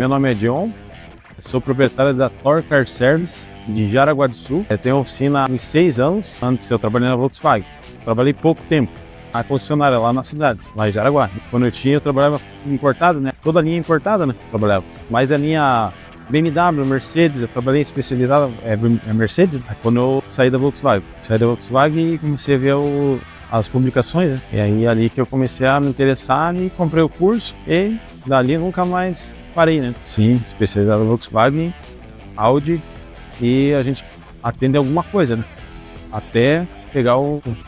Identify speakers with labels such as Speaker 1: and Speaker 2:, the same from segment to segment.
Speaker 1: Meu nome é John, sou proprietário da Tor Car Service de Jaraguá do Sul. Eu tenho oficina há uns 6 anos. Antes eu trabalhei na Volkswagen. Trabalhei pouco tempo. A concessionária lá na cidade, lá em Jaraguá. Quando eu trabalhava importado, né? Toda a linha importada, né? Trabalhava. Mas a linha BMW, Mercedes, eu trabalhei especializado Mercedes. Quando eu saí da Volkswagen. Saí da Volkswagen e comecei a ver as publicações, né? E aí ali que eu comecei a me interessar e comprei o curso e dali nunca mais parei, né? Sim, especializado em Volkswagen, Audi e a gente atende alguma coisa, né? Até pegar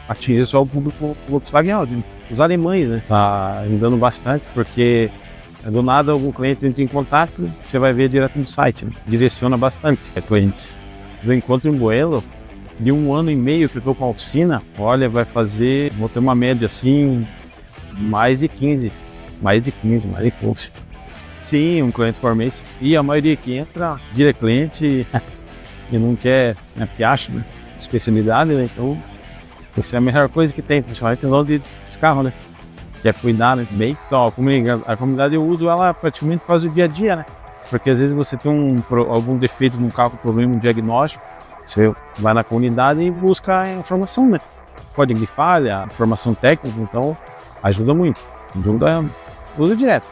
Speaker 1: atingir só o público Volkswagen Audi, né? Os alemães, né? Tá ajudando bastante porque do nada algum cliente entra em contato, você vai ver direto no site, né? Direciona bastante clientes. Eu encontro em Buelo, de 1 ano e meio que eu estou com a oficina, olha, vou ter uma média assim, mais de 15. Mais de 15. Sim, um cliente por mês. E a maioria que entra, vira cliente e não quer, né, porque acha, né, especialidade, né? Então, isso é a melhor coisa que tem, principalmente no dono desse carro, né? Se é cuidar, né, bem. Então, a comunidade eu uso ela praticamente quase o dia a dia, né? Porque às vezes você tem algum defeito no carro, problema, um diagnóstico, você vai na comunidade e busca a informação, né? Código de falha, informação técnica, então ajuda muito. Usa direto.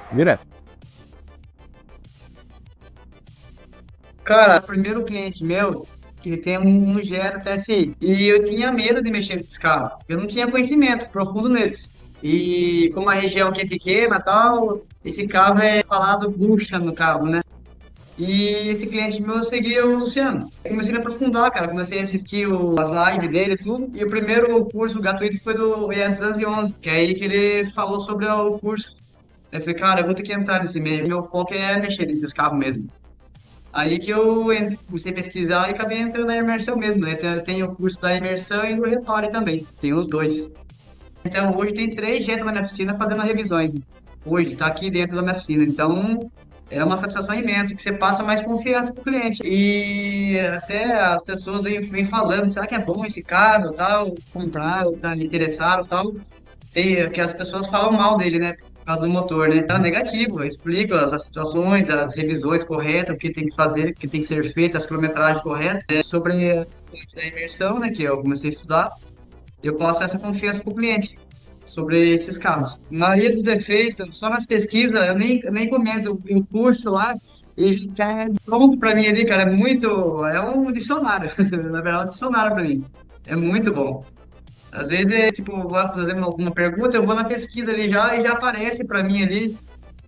Speaker 2: Cara, o primeiro cliente meu, que tem um Jetta TSI, e eu tinha medo de mexer nesses carros. Eu não tinha conhecimento profundo neles. E como a região aqui é pequena e tal, esse carro é falado bucha, no caso, né? E esse cliente meu, eu segui o Luciano. Eu comecei a me aprofundar, cara. Comecei a assistir as lives dele e tudo. E o primeiro curso gratuito foi do Ian Trans 11, que é aí que ele falou sobre o curso. Eu falei, cara, eu vou ter que entrar nesse meio. Meu foco é mexer nesses carros mesmo. Aí que eu comecei a pesquisar e acabei entrando na imersão mesmo, né? Eu tenho o curso da imersão e do reparo também. Tenho os dois. Então, hoje tem 3 jetos na minha oficina fazendo revisões. Hoje, tá aqui dentro da minha oficina. Então, é uma satisfação imensa, que você passa mais confiança pro cliente. E até as pessoas vêm falando, será que é bom esse carro, tal, comprar, ou tá interessado, tal. Tem, que as pessoas falam mal dele, né? Por causa do motor, né? Então, é negativo. Eu explico as situações, as revisões corretas, o que tem que fazer, o que tem que ser feito, as quilometragens corretas. Sobre a imersão, né? Que eu comecei a estudar, eu passo essa confiança para o cliente sobre esses carros. A maioria dos defeitos, só nas pesquisas, eu nem comento o curso lá, e já é pronto para mim ali, cara. É um dicionário. Na verdade, é um dicionário para mim. É muito bom. Às vezes, tipo, eu vou fazer alguma pergunta, eu vou na pesquisa ali já e já aparece para mim ali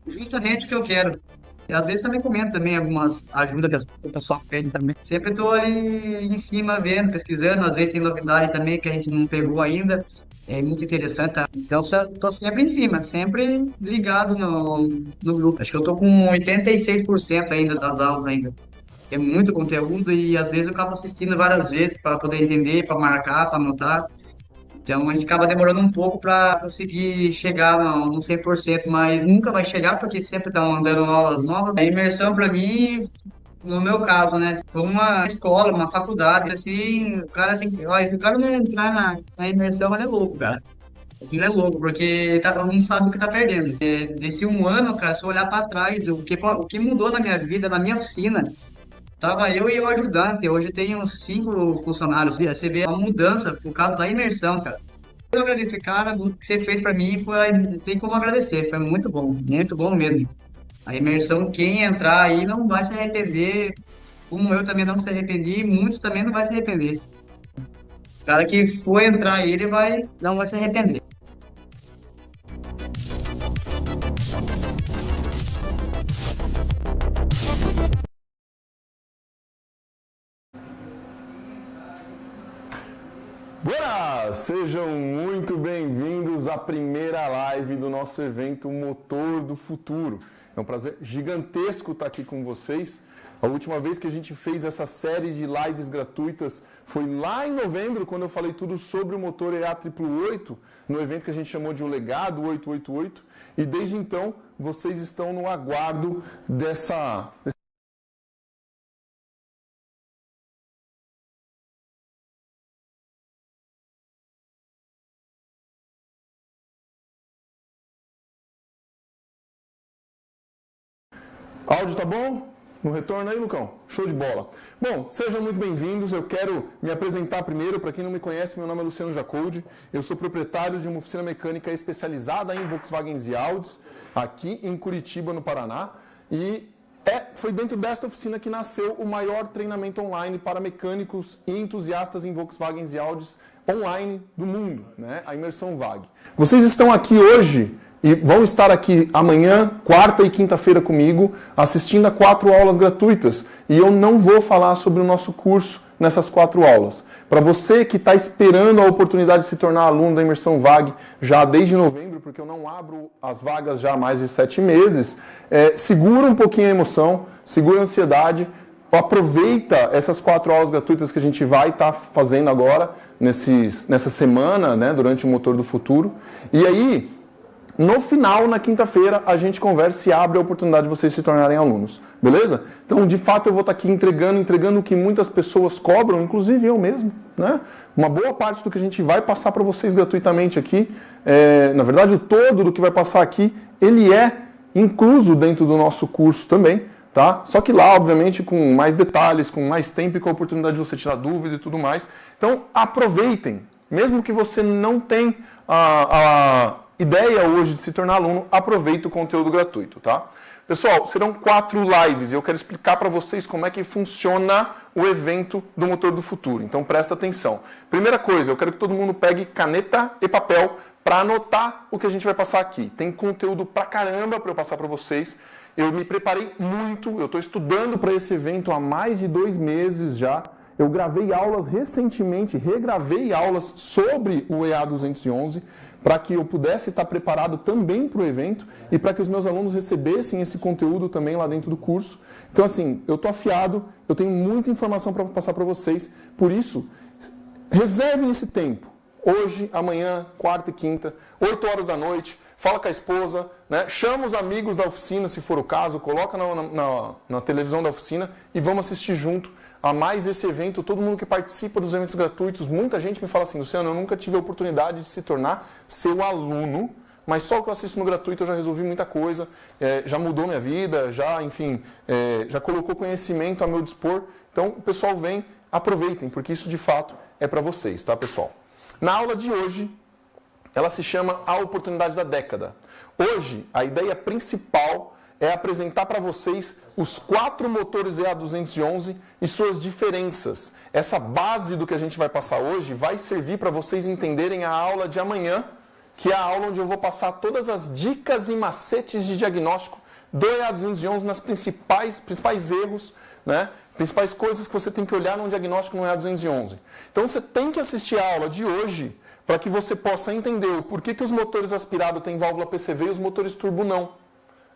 Speaker 2: justamente o que eu quero. E às vezes também comento também algumas ajudas que o pessoal pede também. Sempre estou ali em cima vendo, pesquisando, às vezes tem novidade também que a gente não pegou ainda. É muito interessante, tá? Então, estou sempre em cima, sempre ligado no grupo. Acho que eu estou com 86% ainda das aulas ainda. É muito conteúdo e às vezes eu acabo assistindo várias vezes para poder entender, para marcar, para anotar. Então a gente acaba demorando um pouco para conseguir chegar no 100%, mas nunca vai chegar porque sempre estão dando aulas novas. A imersão para mim, no meu caso, né, foi uma escola, uma faculdade, assim, o cara tem que, olha, se o cara não entrar na imersão, ele é louco, cara. Ele é louco, porque não sabe o que tá perdendo. Desse 1 ano, cara, se eu olhar para trás, o que mudou na minha vida, na minha oficina, tava eu e o ajudante. Hoje tem uns 5 funcionários. E você vê a mudança por causa da imersão, cara. Eu agradeço, cara, o que você fez para mim foi, não tem como agradecer, foi muito bom mesmo. A imersão, quem entrar aí não vai se arrepender, como eu também não se arrependi, muitos também não vai se arrepender. O cara que for entrar aí, ele não vai se arrepender.
Speaker 3: Buenas! Sejam muito bem-vindos à primeira live do nosso evento Motor do Futuro. É um prazer gigantesco estar aqui com vocês. A última vez que a gente fez essa série de lives gratuitas foi lá em novembro, quando eu falei tudo sobre o motor EA888, no evento que a gente chamou de O Legado 888. E desde então, vocês estão no aguardo dessa Áudio tá bom? No retorno aí, Lucão? Show de bola. Bom, sejam muito bem-vindos. Eu quero me apresentar primeiro. Para quem não me conhece, meu nome é Luciano Jacoldi. Eu sou proprietário de uma oficina mecânica especializada em Volkswagens e Audis, aqui em Curitiba, no Paraná. E foi dentro desta oficina que nasceu o maior treinamento online para mecânicos e entusiastas em Volkswagens e Audis online do mundo, né? A Imersão VAG. Vocês estão aqui hoje e vão estar aqui amanhã, quarta e quinta-feira comigo, assistindo a 4 aulas gratuitas. E eu não vou falar sobre o nosso curso nessas 4 aulas. Para você que está esperando a oportunidade de se tornar aluno da Imersão VAG já desde novembro, porque eu não abro as vagas já há mais de 7 meses, segura um pouquinho a emoção, segura a ansiedade, aproveita essas 4 aulas gratuitas que a gente vai estar fazendo agora, nessa semana, né, durante o Motor do Futuro. E aí, no final, na quinta-feira, a gente conversa e abre a oportunidade de vocês se tornarem alunos. Beleza? Então, de fato, eu vou estar aqui entregando o que muitas pessoas cobram, inclusive eu mesmo, né? Uma boa parte do que a gente vai passar para vocês gratuitamente aqui, na verdade, o todo do que vai passar aqui, ele é incluso dentro do nosso curso também, tá? Só que lá, obviamente, com mais detalhes, com mais tempo e com a oportunidade de você tirar dúvida e tudo mais. Então, aproveitem. Mesmo que você não tenha a ideia hoje de se tornar aluno, aproveita o conteúdo gratuito, tá? Pessoal, serão 4 lives e eu quero explicar para vocês como é que funciona o evento do Motor do Futuro. Então presta atenção. Primeira coisa, eu quero que todo mundo pegue caneta e papel para anotar o que a gente vai passar aqui. Tem conteúdo pra caramba para eu passar para vocês. Eu me preparei muito, eu estou estudando para esse evento há mais de 2 meses já. Eu gravei aulas recentemente, regravei aulas sobre o EA211 para que eu pudesse estar preparado também para o evento e para que os meus alunos recebessem esse conteúdo também lá dentro do curso. Então, assim, eu estou afiado, eu tenho muita informação para passar para vocês, por isso, reservem esse tempo. Hoje, amanhã, quarta e quinta, 8 horas da noite, fala com a esposa, né? Chama os amigos da oficina, se for o caso, coloca na televisão da oficina e vamos assistir junto a mais esse evento. Todo mundo que participa dos eventos gratuitos, muita gente me fala assim, Luciano, eu nunca tive a oportunidade de se tornar seu aluno, mas só o que eu assisto no gratuito eu já resolvi muita coisa, já mudou minha vida, já, enfim, já colocou conhecimento a meu dispor. Então, o pessoal vem, aproveitem, porque isso de fato é para vocês, tá, pessoal? Na aula de hoje, ela se chama A Oportunidade da Década. Hoje, a ideia principal é apresentar para vocês os 4 motores EA211 e suas diferenças. Essa base do que a gente vai passar hoje vai servir para vocês entenderem a aula de amanhã, que é a aula onde eu vou passar todas as dicas e macetes de diagnóstico do EA211 nas principais erros, né? Principais coisas que você tem que olhar num diagnóstico no EA211. Então você tem que assistir a aula de hoje para que você possa entender o porquê que os motores aspirados têm válvula PCV e os motores turbo não.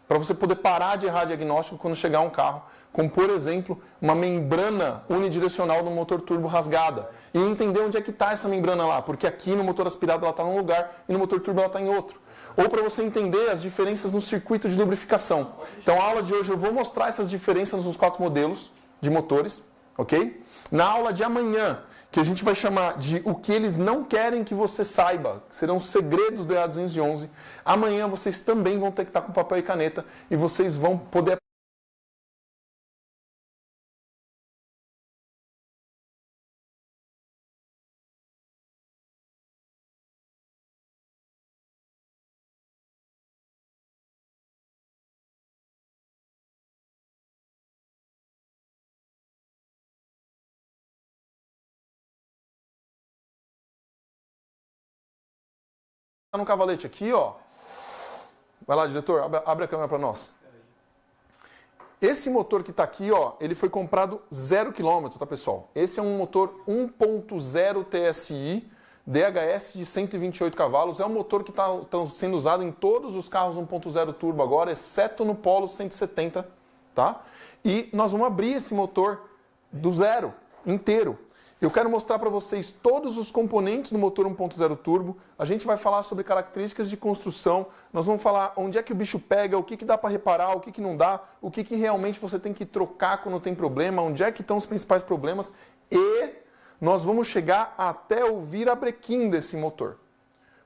Speaker 3: Para você poder parar de errar diagnóstico quando chegar um carro, como por exemplo, uma membrana unidirecional no motor turbo rasgada. E entender onde é que está essa membrana lá, porque aqui no motor aspirado ela está num lugar e no motor turbo ela está em outro. Ou para você entender as diferenças no circuito de lubrificação. Então a aula de hoje eu vou mostrar essas diferenças nos 4 modelos de motores, ok? Na aula de amanhã, que a gente vai chamar de o que eles não querem que você saiba, que serão os segredos do EA211, amanhã vocês também vão ter que estar com papel e caneta e vocês vão poder no cavalete aqui, ó. Vai lá, diretor, abre a câmera para nós. Esse motor que está aqui, ó, ele foi comprado 0 km, tá, pessoal? Esse é um motor 1.0 TSI, DHS de 128 cavalos. É um motor que está sendo usado em todos os carros 1.0 turbo agora, exceto no Polo 170, tá? E nós vamos abrir esse motor do zero, inteiro. Eu quero mostrar para vocês todos os componentes do motor 1.0 turbo. A gente vai falar sobre características de construção. Nós vamos falar onde é que o bicho pega, o que dá para reparar, o que não dá, o que realmente você tem que trocar quando tem problema, onde é que estão os principais problemas. E nós vamos chegar até o virabrequim desse motor.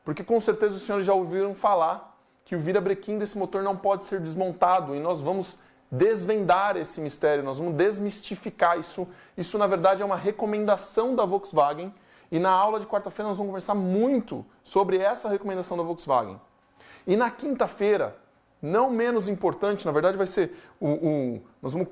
Speaker 3: Porque com certeza os senhores já ouviram falar que o virabrequim desse motor não pode ser desmontado. E nós vamos desvendar esse mistério, nós vamos desmistificar isso. Isso, na verdade, é uma recomendação da Volkswagen. E na aula de quarta-feira nós vamos conversar muito sobre essa recomendação da Volkswagen. E na quinta-feira, não menos importante, na verdade vai ser, nós vamos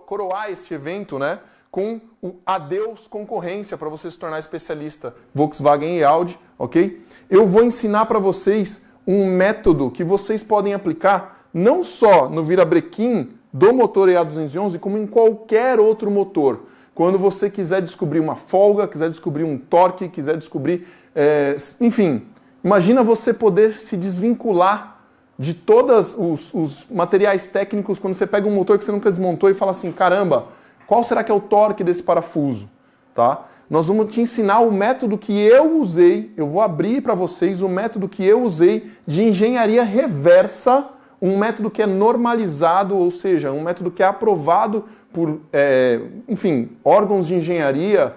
Speaker 3: coroar esse evento, né, com o Adeus Concorrência, para você se tornar especialista Volkswagen e Audi, ok? Eu vou ensinar para vocês um método que vocês podem aplicar não só no virabrequim do motor EA211, como em qualquer outro motor. Quando você quiser descobrir uma folga, quiser descobrir um torque, quiser descobrir... enfim, imagina você poder se desvincular de todos os materiais técnicos quando você pega um motor que você nunca desmontou e fala assim, caramba, qual será que é o torque desse parafuso? Tá? Nós vamos te ensinar o método que eu usei, eu vou abrir para vocês o método que eu usei de engenharia reversa, um método que é normalizado, ou seja, um método que é aprovado por, enfim, órgãos de engenharia,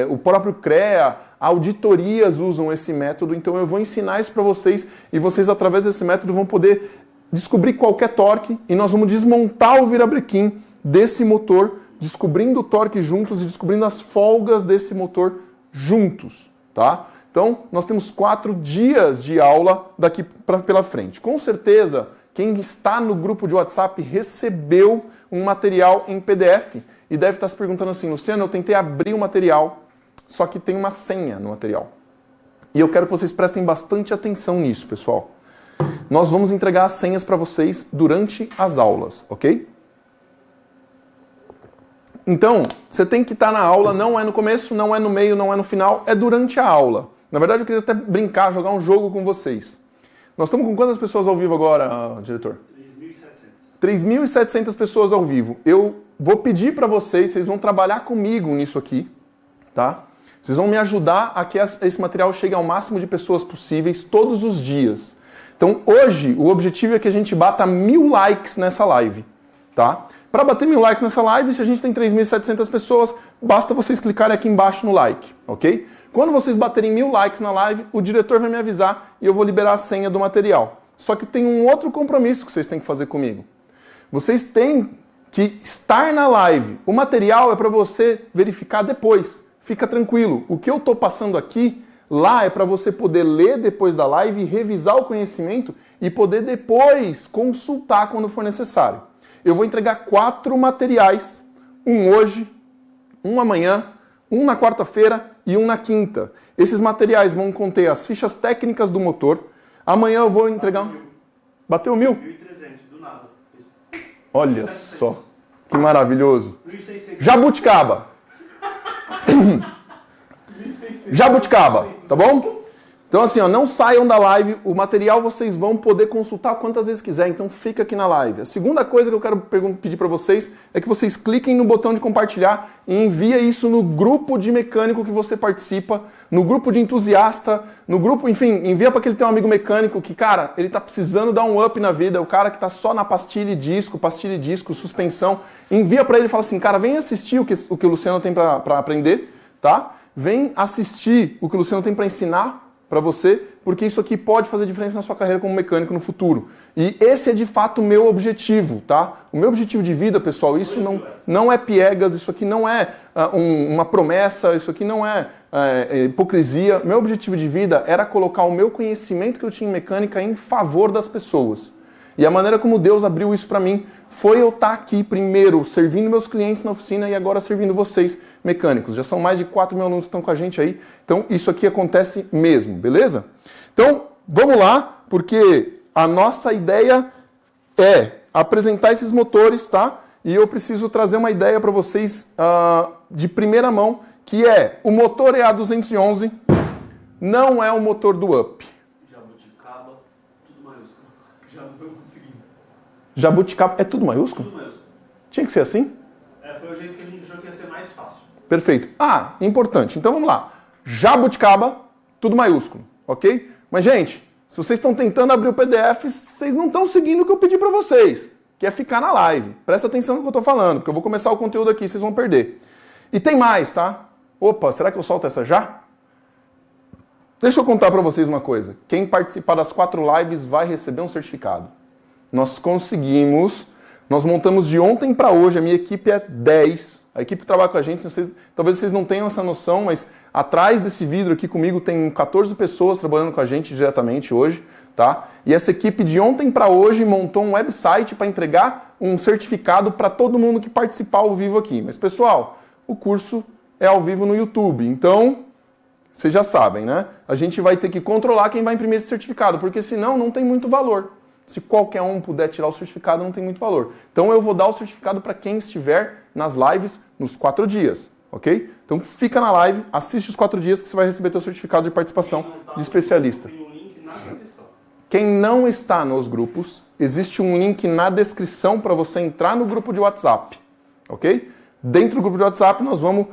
Speaker 3: o próprio CREA, auditorias usam esse método, então eu vou ensinar isso para vocês e vocês, através desse método, vão poder descobrir qualquer torque e nós vamos desmontar o virabrequim desse motor, descobrindo o torque juntos e descobrindo as folgas desse motor juntos, tá? Então, nós temos 4 dias de aula daqui pela frente. Com certeza, quem está no grupo de WhatsApp recebeu um material em PDF e deve estar se perguntando assim, Luciano, eu tentei abrir o material, só que tem uma senha no material. E eu quero que vocês prestem bastante atenção nisso, pessoal. Nós vamos entregar as senhas para vocês durante as aulas, ok? Então, você tem que estar na aula, não é no começo, não é no meio, não é no final, é durante a aula. Na verdade, eu queria até brincar, jogar um jogo com vocês. Nós estamos com quantas pessoas ao vivo agora, diretor? 3.700. 3.700 pessoas ao vivo. Eu vou pedir para vocês vão trabalhar comigo nisso aqui, tá? Vocês vão me ajudar a que esse material chegue ao máximo de pessoas possíveis todos os dias. Então, hoje, o objetivo é que a gente bata 1.000 likes nessa live, tá? Para bater 1.000 likes nessa live, se a gente tem 3.700 pessoas, basta vocês clicarem aqui embaixo no like, ok? Quando vocês baterem 1.000 likes na live, o diretor vai me avisar e eu vou liberar a senha do material. Só que tem um outro compromisso que vocês têm que fazer comigo. Vocês têm que estar na live. O material é para você verificar depois. Fica tranquilo. O que eu estou passando aqui, lá é para você poder ler depois da live, revisar o conhecimento e poder depois consultar quando for necessário. Eu vou entregar 4 materiais, um hoje, um amanhã, um na quarta-feira e um na quinta. Esses materiais vão conter as fichas técnicas do motor. Amanhã eu vou entregar... Bateu 1.000?
Speaker 4: 1.300, do nada.
Speaker 3: Olha
Speaker 4: 1.700.
Speaker 3: só, que maravilhoso.
Speaker 4: 1.600.
Speaker 3: Jabuticaba.
Speaker 4: 1.600.
Speaker 3: Jabuticaba, tá bom? Então assim, ó, não saiam da live, o material vocês vão poder consultar quantas vezes quiser, então fica aqui na live. A segunda coisa que eu quero pedir para vocês é que vocês cliquem no botão de compartilhar e enviem isso no grupo de mecânico que você participa, no grupo de entusiasta, no grupo, enfim, envia para aquele teu amigo mecânico que, cara, ele tá precisando dar um up na vida, o cara que tá só na pastilha e disco, suspensão, envia para ele e fala assim, cara, vem assistir o que o Luciano tem para aprender, tá? Vem assistir o que o Luciano tem para ensinar para você, porque isso aqui pode fazer diferença na sua carreira como mecânico no futuro. E esse é de fato o meu objetivo, tá? O meu objetivo de vida, pessoal, isso não é piegas, isso aqui não é uma promessa, isso aqui não é hipocrisia. Meu objetivo de vida era colocar o meu conhecimento que eu tinha em mecânica em favor das pessoas. E a maneira como Deus abriu isso para mim foi eu estar aqui primeiro servindo meus clientes na oficina e agora servindo vocês, mecânicos. Já são mais de 4 mil alunos que estão com a gente aí. Então isso aqui acontece mesmo, beleza? Então vamos lá, porque a nossa ideia é apresentar esses motores, tá? E eu preciso trazer uma ideia para vocês de primeira mão, que é o motor EA211 não é o motor do Up.
Speaker 4: Jabuticaba, tudo maiúsculo. Já não estou conseguindo.
Speaker 3: Jabuticaba é tudo maiúsculo?
Speaker 4: Tudo maiúsculo.
Speaker 3: Tinha que ser assim?
Speaker 4: Foi o jeito que a gente achou que ia ser mais fácil.
Speaker 3: Perfeito. Importante. Então vamos lá. Jabuticaba, tudo maiúsculo, ok? Mas, gente, se vocês estão tentando abrir o PDF, vocês não estão seguindo o que eu pedi para vocês, que é ficar na live. Presta atenção no que eu estou falando, porque eu vou começar o conteúdo aqui, vocês vão perder. E tem mais, tá? Opa, será que eu solto essa já? Deixa eu contar para vocês uma coisa. Quem participar das 4 lives vai receber um certificado. Nós conseguimos Nós montamos de ontem para hoje, a minha equipe é 10. A equipe que trabalha com a gente, talvez vocês não tenham essa noção, mas atrás desse vidro aqui comigo tem 14 pessoas trabalhando com a gente diretamente hoje, tá? E essa equipe de ontem para hoje montou um website para entregar um certificado para todo mundo que participar ao vivo aqui. Mas pessoal, o curso é ao vivo no YouTube, então vocês já sabem, né? A gente vai ter que controlar quem vai imprimir esse certificado, porque senão não tem muito valor. Se qualquer um puder tirar o certificado, não tem muito valor. Então eu vou dar o certificado para quem estiver nas lives nos 4 dias, ok? Então fica na live, assiste os 4 dias que você vai receber seu certificado de participação de especialista.
Speaker 4: Tem um link na descrição.
Speaker 3: Quem não está nos grupos, existe um link na descrição para você entrar no grupo de WhatsApp, ok? Dentro do grupo de WhatsApp nós vamos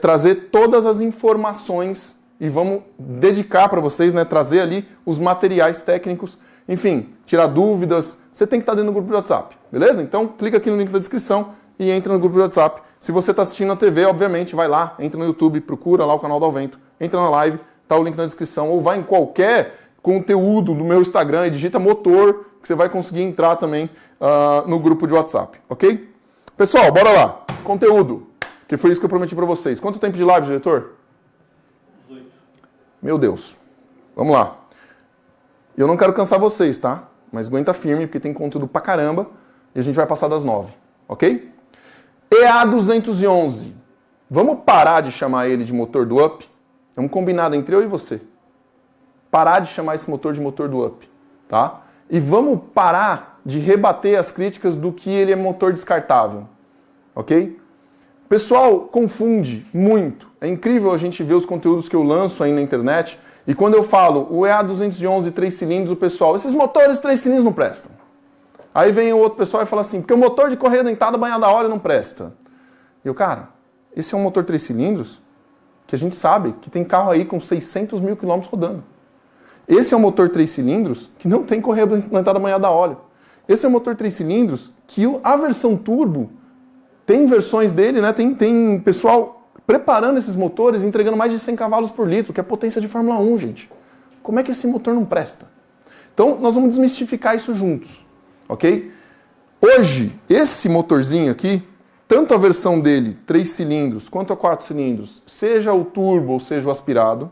Speaker 3: trazer todas as informações e vamos dedicar para vocês, né, trazer ali os materiais técnicos, enfim, tirar dúvidas. Você tem que estar dentro do grupo de WhatsApp, beleza? Então clica aqui no link da descrição e entra no grupo de WhatsApp. Se você está assistindo na TV, obviamente, vai lá, entra no YouTube, procura lá o canal do Alvento, entra na live, tá o link na descrição, ou vai em qualquer conteúdo no meu Instagram e digita motor, que você vai conseguir entrar também no grupo de WhatsApp, ok? Pessoal, bora lá. Conteúdo, que foi isso que eu prometi para vocês. Quanto tempo de live, diretor?
Speaker 4: 18.
Speaker 3: Meu Deus. Vamos lá. Eu não quero cansar vocês, tá? Mas aguenta firme, porque tem conteúdo pra caramba e a gente vai passar das 9, ok? EA211. Vamos parar de chamar ele de motor do Up? É um combinado entre eu e você. Parar de chamar esse motor de motor do Up, tá? E vamos parar de rebater as críticas do que ele é motor descartável, ok? O pessoal confunde muito. É incrível a gente ver os conteúdos que eu lanço aí na internet e quando eu falo o EA211 3 cilindros, o pessoal, esses motores 3 cilindros não prestam. Aí vem o outro pessoal e fala assim, porque o motor de correia dentada banhada a óleo não presta. E eu, cara, esse é um motor 3 cilindros que a gente sabe que tem carro aí com 600 mil quilômetros rodando. Esse é um motor 3 cilindros que não tem correia dentada banhada a óleo. Esse é um motor 3 cilindros que a versão turbo tem versões dele, né? Tem pessoal preparando esses motores e entregando mais de 100 cavalos por litro, que é potência de Fórmula 1, gente. Como é que esse motor não presta? Então, nós vamos desmistificar isso juntos, ok? Hoje, esse motorzinho aqui, tanto a versão dele, 3 cilindros, quanto a 4 cilindros, seja o turbo ou seja o aspirado,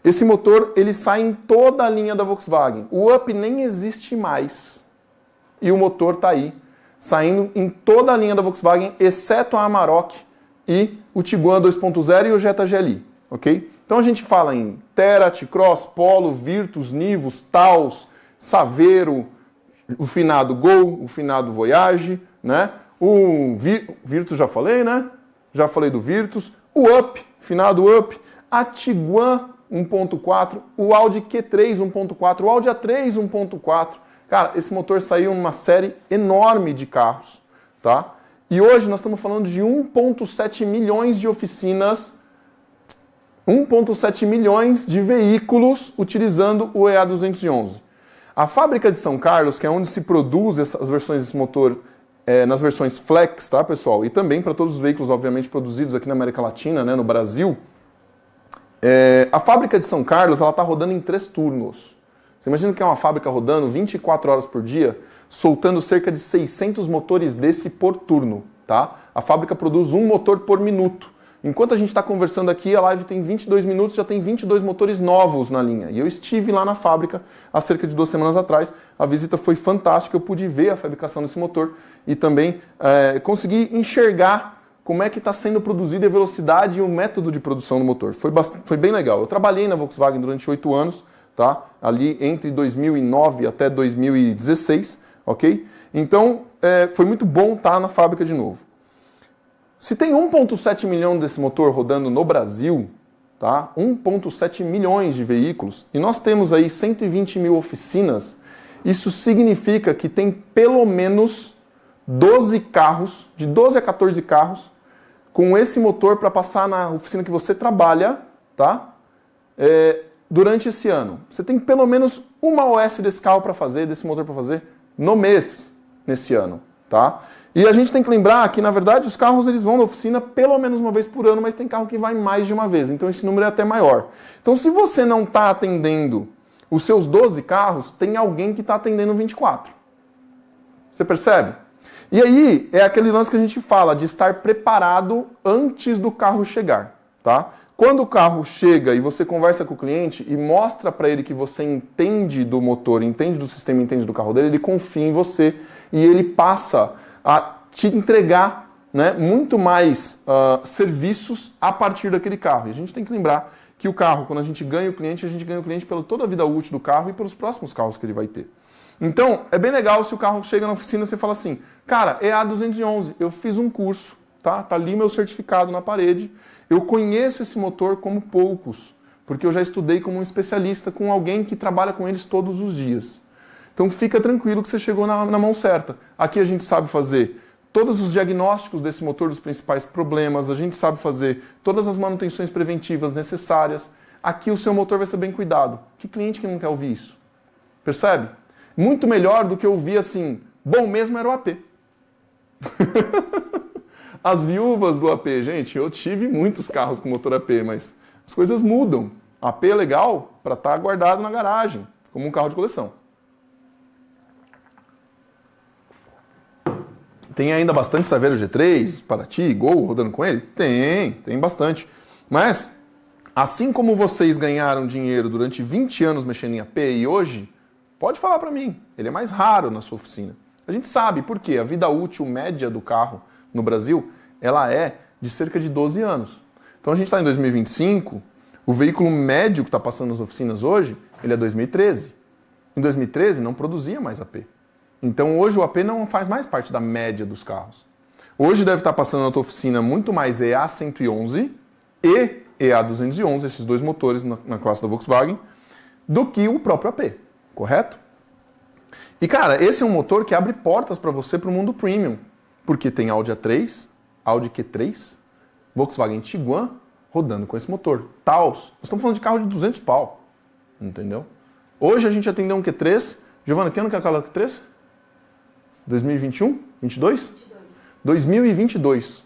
Speaker 3: esse motor, ele sai em toda a linha da Volkswagen. O Up nem existe mais. E o motor está aí, saindo em toda a linha da Volkswagen, exceto a Amarok e o Tiguan 2.0 e o Jetta GLI, ok? Então a gente fala em Terra, T-Cross, Polo, Virtus, Nivus, Taos, Saveiro, o finado Gol, o finado Voyage, né? O Virtus já falei, né? Já falei do Virtus. O Up, finado Up, a Tiguan 1.4, o Audi Q3 1.4, o Audi A3 1.4. Cara, esse motor saiu em uma série enorme de carros, tá? E hoje nós estamos falando de 1.7 milhões de oficinas, 1.7 milhões de veículos utilizando o EA211. A fábrica de São Carlos, que é onde se produz essas versões desse motor, nas versões Flex, tá, pessoal? E também para todos os veículos, obviamente, produzidos aqui na América Latina, né, no Brasil. A fábrica de São Carlos, ela está rodando em 3 turnos. Você imagina que é uma fábrica rodando 24 horas por dia, soltando cerca de 600 motores desse por turno, tá? A fábrica produz um motor por minuto. Enquanto a gente está conversando aqui, a live tem 22 minutos, já tem 22 motores novos na linha. E eu estive lá na fábrica há cerca de 2 semanas atrás. A visita foi fantástica, eu pude ver a fabricação desse motor e também consegui enxergar como é que está sendo produzido a velocidade e o método de produção do motor. Foi bem legal. Eu trabalhei na Volkswagen durante 8 anos, tá? Ali entre 2009 até 2016, ok? Então, foi muito bom estar na fábrica de novo. Se tem 1.7 milhão desse motor rodando no Brasil, tá? 1.7 milhões de veículos, e nós temos aí 120 mil oficinas, isso significa que tem pelo menos 12 carros, de 12 a 14 carros, com esse motor para passar na oficina que você trabalha, tá? Durante esse ano. Você tem pelo menos uma OS desse carro para fazer, desse motor para fazer, no mês, nesse ano, tá? E a gente tem que lembrar que, na verdade, os carros eles vão na oficina pelo menos uma vez por ano, mas tem carro que vai mais de uma vez, então esse número é até maior. Então, se você não está atendendo os seus 12 carros, tem alguém que está atendendo 24. Você percebe? E aí é aquele lance que a gente fala de estar preparado antes do carro chegar, tá? Quando o carro chega e você conversa com o cliente e mostra para ele que você entende do motor, entende do sistema, entende do carro dele, ele confia em você e ele passa a te entregar, né, muito mais serviços a partir daquele carro. E a gente tem que lembrar que o carro, quando a gente ganha o cliente pela toda a vida útil do carro e pelos próximos carros que ele vai ter. Então, é bem legal se o carro chega na oficina e você fala assim, cara, EA211, eu fiz um curso, tá? Tá ali meu certificado na parede, eu conheço esse motor como poucos, porque eu já estudei como um especialista com alguém que trabalha com eles todos os dias. Então, fica tranquilo que você chegou na mão certa. Aqui a gente sabe fazer todos os diagnósticos desse motor, dos principais problemas, a gente sabe fazer todas as manutenções preventivas necessárias. Aqui o seu motor vai ser bem cuidado. Que cliente que não quer ouvir isso? Percebe? Muito melhor do que ouvir assim, bom mesmo era o AP. As viúvas do AP, gente, eu tive muitos carros com motor AP, mas as coisas mudam. AP é legal para estar guardado na garagem, como um carro de coleção. Tem ainda bastante Saveiro G3, Paraty, Gol rodando com ele? Tem bastante. Mas, assim como vocês ganharam dinheiro durante 20 anos mexendo em AP e hoje, pode falar para mim, ele é mais raro na sua oficina. A gente sabe por quê? A vida útil média do carro no Brasil, ela é de cerca de 12 anos. Então a gente está em 2025, o veículo médio que está passando nas oficinas hoje, ele é 2013. Em 2013 não produzia mais AP. Então hoje o AP não faz mais parte da média dos carros. Hoje deve estar passando na tua oficina muito mais EA111 e EA211, esses dois motores na classe da Volkswagen, do que o próprio AP, correto? E cara, esse é um motor que abre portas para você para o mundo premium, porque tem Audi A3, Audi Q3, Volkswagen Tiguan rodando com esse motor. Taos, nós estamos falando de carro de 200 pau, entendeu? Hoje a gente atendeu um Q3, Giovana, que ano que é aquela Q3? 2021? 22? 2022. O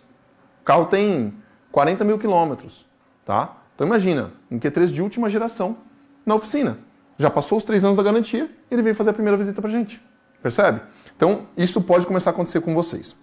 Speaker 3: carro tem 40 mil quilômetros, tá? Então imagina, um Q3 de última geração na oficina. Já passou os 3 anos da garantia e ele veio fazer a primeira visita pra gente. Percebe? Então isso pode começar a acontecer com vocês.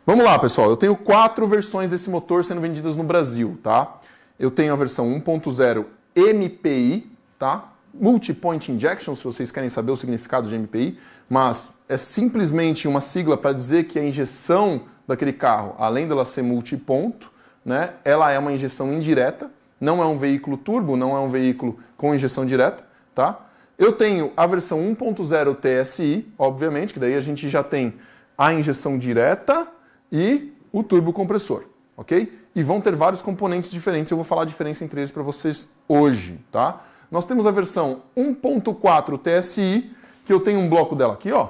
Speaker 3: Vamos lá, pessoal. Eu tenho 4 versões desse motor sendo vendidas no Brasil, tá? Eu tenho a versão 1.0 MPI, tá? Multi-Point Injection, se vocês querem saber o significado de MPI, mas é simplesmente uma sigla para dizer que a injeção daquele carro, além dela ser multiponto, né, ela é uma injeção indireta, não é um veículo turbo, não é um veículo com injeção direta, tá? Eu tenho a versão 1.0 TSI, obviamente, que daí a gente já tem a injeção direta e o turbo compressor, ok? E vão ter vários componentes diferentes, eu vou falar a diferença entre eles para vocês hoje, tá? Nós temos a versão 1.4 TSI, que eu tenho um bloco dela aqui, ó,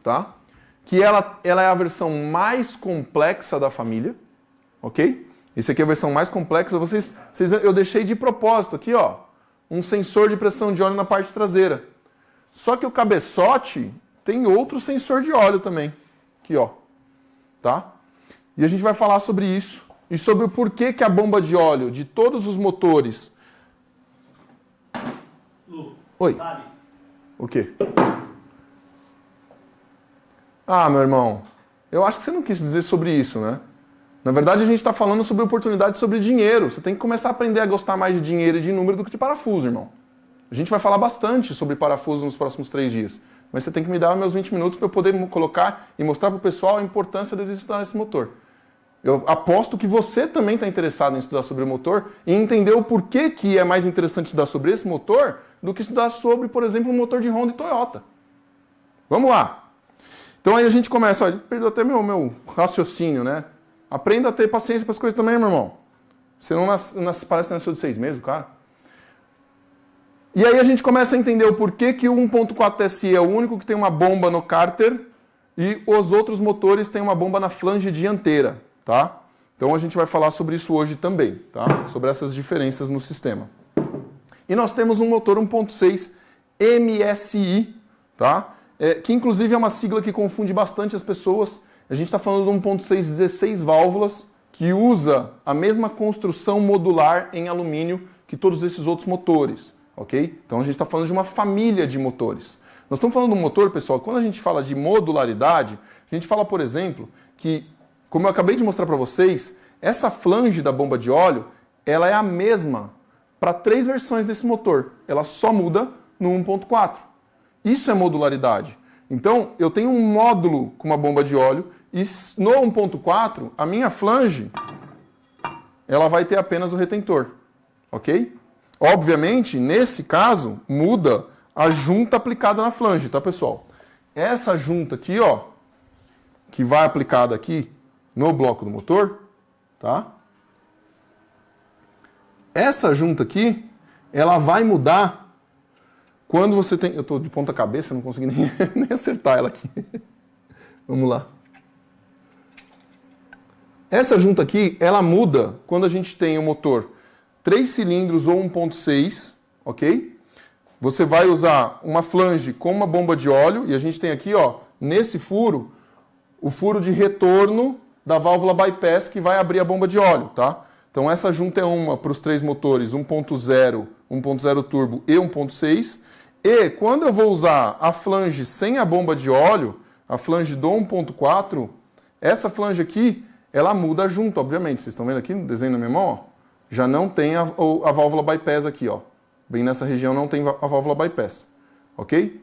Speaker 3: tá? Que ela é a versão mais complexa da família, ok? Esse aqui é a versão mais complexa. Eu deixei de propósito aqui, ó, um sensor de pressão de óleo na parte traseira. Só que o cabeçote tem outro sensor de óleo também, aqui, ó, tá? E a gente vai falar sobre isso e sobre o porquê que a bomba de óleo de todos os motores... Oi.
Speaker 4: Dali.
Speaker 3: O quê? Ah, meu irmão, eu acho que você não quis dizer sobre isso, né? Na verdade, a gente está falando sobre oportunidade, sobre dinheiro. Você tem que começar a aprender a gostar mais de dinheiro e de número do que de parafuso, irmão. A gente vai falar bastante sobre parafuso nos próximos 3 dias. Mas você tem que me dar meus 20 minutos para eu poder colocar e mostrar para o pessoal a importância de estudar esse motor. Eu aposto que você também está interessado em estudar sobre o motor e entender o porquê que é mais interessante estudar sobre esse motor do que estudar sobre, por exemplo, um motor de Honda e Toyota. Vamos lá. Então aí a gente começa, olha, perdeu até meu raciocínio, né? Aprenda a ter paciência para as coisas também, meu irmão. Você não parece que nasceu de 6 meses, cara. E aí a gente começa a entender o porquê que o 1.4 TSI é o único que tem uma bomba no cárter e os outros motores têm uma bomba na flange dianteira, tá? Então a gente vai falar sobre isso hoje também, tá? Sobre essas diferenças no sistema. E nós temos um motor 1.6 MSI, tá? Que inclusive é uma sigla que confunde bastante as pessoas. A gente está falando de 1.6 16 válvulas, que usa a mesma construção modular em alumínio que todos esses outros motores, ok? Então a gente está falando de uma família de motores. Nós estamos falando do motor, pessoal, quando a gente fala de modularidade, a gente fala, por exemplo, que, como eu acabei de mostrar para vocês, essa flange da bomba de óleo, ela é a mesma para 3 versões desse motor. Ela só muda no 1.4. Isso é modularidade. Então, eu tenho um módulo com uma bomba de óleo e no 1.4, a minha flange, ela vai ter apenas o retentor, ok? Obviamente, nesse caso, muda a junta aplicada na flange, tá, pessoal? Essa junta aqui, ó, que vai aplicada aqui no bloco do motor, tá? Essa junta aqui, ela vai mudar quando você tem... Eu tô de ponta cabeça, não consegui nem acertar ela aqui. Vamos lá. Essa junta aqui, ela muda quando a gente tem um motor 3 cilindros ou 1.6, ok? Você vai usar uma flange com uma bomba de óleo e a gente tem aqui, ó, nesse furo, o furo de retorno da válvula bypass que vai abrir a bomba de óleo, tá? Então essa junta é uma para os 3 motores 1.0, 1.0 turbo e 1.6. E quando eu vou usar a flange sem a bomba de óleo, a flange do 1.4, essa flange aqui, ela muda a junta, obviamente. Vocês estão vendo aqui no desenho na minha mão? Ó? Já não tem a válvula bypass aqui, ó. Bem nessa região não tem a válvula bypass, ok?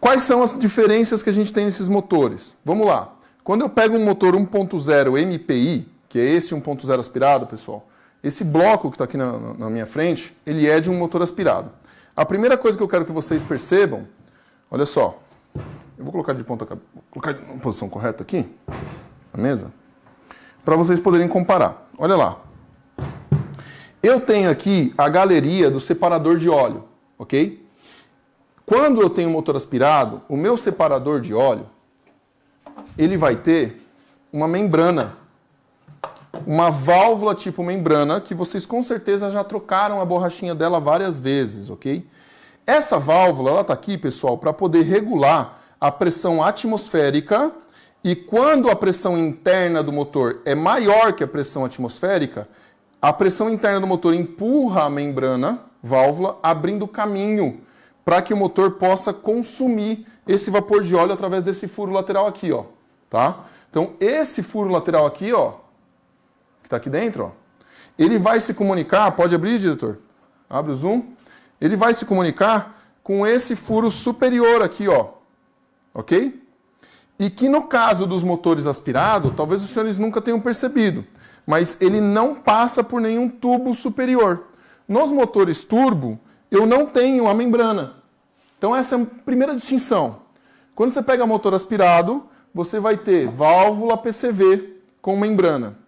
Speaker 3: Quais são as diferenças que a gente tem nesses motores? Vamos lá. Quando eu pego um motor 1.0 MPI, que é esse 1.0 aspirado, pessoal, esse bloco que está aqui na minha frente, ele é de um motor aspirado. A primeira coisa que eu quero que vocês percebam, olha só, eu vou colocar de ponta cabeça, colocar na posição correta aqui, na mesa, para vocês poderem comparar. Olha lá. Eu tenho aqui a galeria do separador de óleo, ok? Quando eu tenho motor aspirado, o meu separador de óleo, ele vai ter uma membrana, uma válvula tipo membrana, que vocês com certeza já trocaram a borrachinha dela várias vezes, ok? Essa válvula, ela está aqui, pessoal, para poder regular a pressão atmosférica e quando a pressão interna do motor é maior que a pressão atmosférica, a pressão interna do motor empurra a membrana, válvula, abrindo caminho para que o motor possa consumir esse vapor de óleo através desse furo lateral aqui, ó, tá? Então, esse furo lateral aqui, ó, que está aqui dentro, ó, ele vai se comunicar, pode abrir, diretor? Abre o zoom. Ele vai se comunicar com esse furo superior aqui, ó, ok? E que no caso dos motores aspirados, talvez os senhores nunca tenham percebido, mas ele não passa por nenhum tubo superior. Nos motores turbo, eu não tenho a membrana. Então essa é a primeira distinção. Quando você pega motor aspirado, você vai ter válvula PCV com membrana.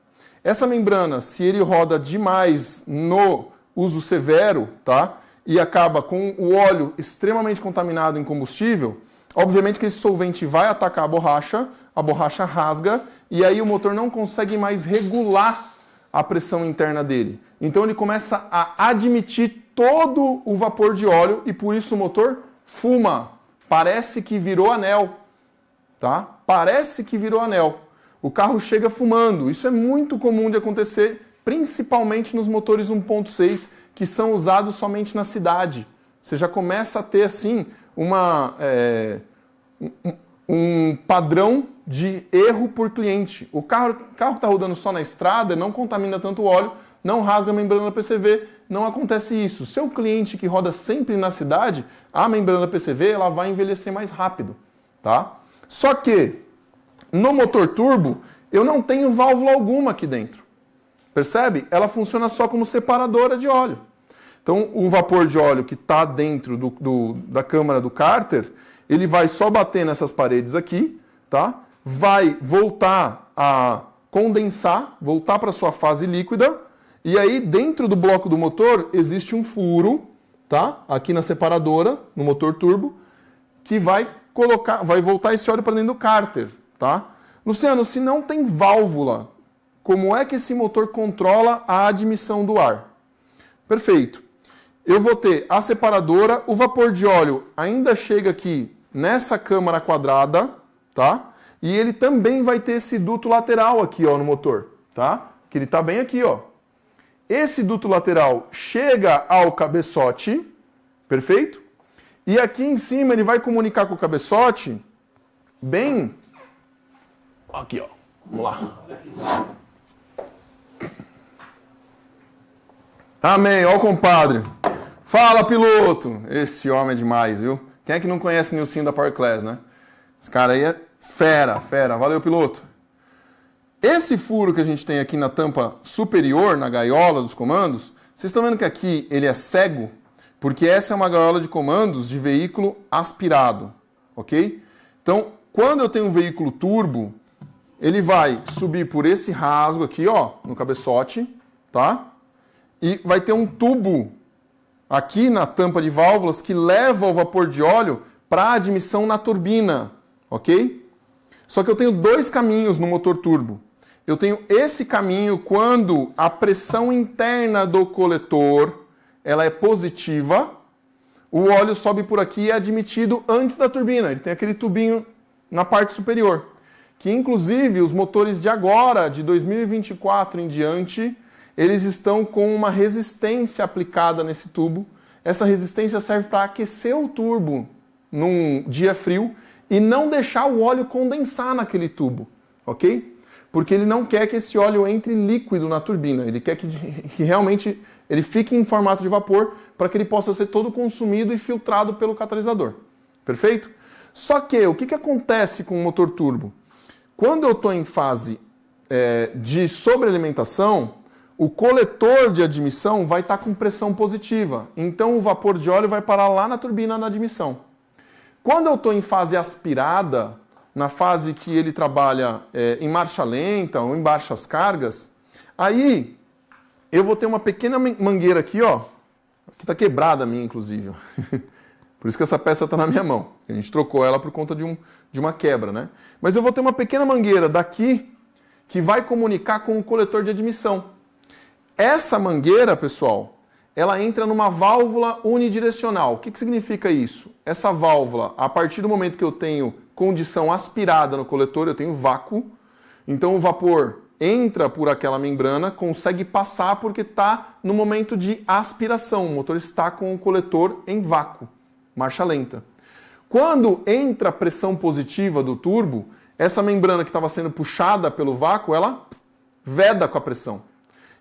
Speaker 3: Essa membrana, se ele roda demais no uso severo, tá? E acaba com o óleo extremamente contaminado em combustível, obviamente que esse solvente vai atacar a borracha rasga, e aí o motor não consegue mais regular a pressão interna dele. Então ele começa a admitir todo o vapor de óleo e por isso o motor fuma. Parece que virou anel, tá? Parece que virou anel. O carro chega fumando. Isso é muito comum de acontecer, principalmente nos motores 1.6, que são usados somente na cidade. Você já começa a ter, assim, um padrão de erro por cliente. O carro que está rodando só na estrada não contamina tanto óleo, não rasga a membrana PCV, não acontece isso. Seu cliente que roda sempre na cidade, a membrana PCV ela vai envelhecer mais rápido, tá? Só que no motor turbo eu não tenho válvula alguma aqui dentro. Percebe? Ela funciona só como separadora de óleo. Então o vapor de óleo que está dentro da câmara do cárter, ele vai só bater nessas paredes aqui, tá? Vai voltar a condensar, voltar para sua fase líquida, e aí dentro do bloco do motor existe um furo, tá? Aqui na separadora, no motor turbo, que vai voltar esse óleo para dentro do cárter, tá? Luciano, se não tem válvula, como é que esse motor controla a admissão do ar? Perfeito. Eu vou ter a separadora, o vapor de óleo ainda chega aqui nessa câmara quadrada, tá? E ele também vai ter esse duto lateral aqui, ó, no motor, tá? Que ele tá bem aqui, ó. Esse duto lateral chega ao cabeçote, Perfeito? E aqui em cima ele vai comunicar com o cabeçote bem... Aqui, ó. Vamos lá. Amém. Ó o compadre. Fala, piloto. Esse homem é demais, viu? Quem é que não conhece o Nilcinho da Power Class, né? Esse cara aí é fera, fera. Valeu, piloto. Esse furo que a gente tem aqui na tampa superior, na gaiola dos comandos, vocês estão vendo que aqui ele é cego? Porque essa é uma gaiola de comandos de veículo aspirado, ok? Então, quando eu tenho um veículo turbo, ele vai subir por esse rasgo aqui, ó, no cabeçote, tá? E vai ter um tubo aqui na tampa de válvulas que leva o vapor de óleo para a admissão na turbina, ok? Só que eu tenho dois caminhos no motor turbo. Eu tenho esse caminho quando a pressão interna do coletor ela é positiva, o óleo sobe por aqui e é admitido antes da turbina. Ele tem aquele tubinho na parte superior, que inclusive os motores de agora, de 2024 em diante, eles estão com uma resistência aplicada nesse tubo. Essa resistência serve para aquecer o turbo num dia frio e não deixar o óleo condensar naquele tubo, ok? Porque ele não quer que esse óleo entre líquido na turbina, ele quer que realmente ele fique em formato de vapor para que ele possa ser todo consumido e filtrado pelo catalisador. Perfeito? Só que o que acontece com o motor turbo? Quando eu estou em fase de sobrealimentação, o coletor de admissão vai estar com pressão positiva. Então o vapor de óleo vai parar lá na turbina na admissão. Quando eu estou em fase aspirada, na fase que ele trabalha em marcha lenta ou em baixas cargas, aí eu vou ter uma pequena mangueira aqui, ó, que está quebrada a minha, inclusive. Por isso que essa peça está na minha mão. A gente trocou ela por conta de uma quebra, né? Mas eu vou ter uma pequena mangueira daqui que vai comunicar com o coletor de admissão. Essa mangueira, pessoal, ela entra numa válvula unidirecional. O que significa isso? Essa válvula, a partir do momento que eu tenho condição aspirada no coletor, eu tenho vácuo, então o vapor entra por aquela membrana, consegue passar porque está no momento de aspiração, o motor está com o coletor em vácuo, marcha lenta. Quando entra a pressão positiva do turbo, essa membrana que estava sendo puxada pelo vácuo, ela veda com a pressão.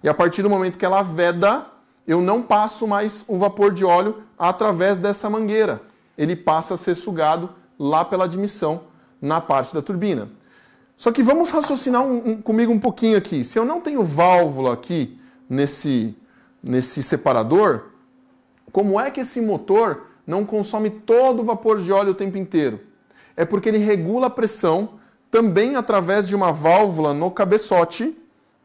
Speaker 3: E a partir do momento que ela veda, eu não passo mais o vapor de óleo através dessa mangueira. Ele passa a ser sugado lá pela admissão na parte da turbina. Só que vamos raciocinar comigo um pouquinho aqui. Se eu não tenho válvula aqui nesse separador, como é que esse motor não consome todo o vapor de óleo o tempo inteiro? É porque ele regula a pressão também através de uma válvula no cabeçote,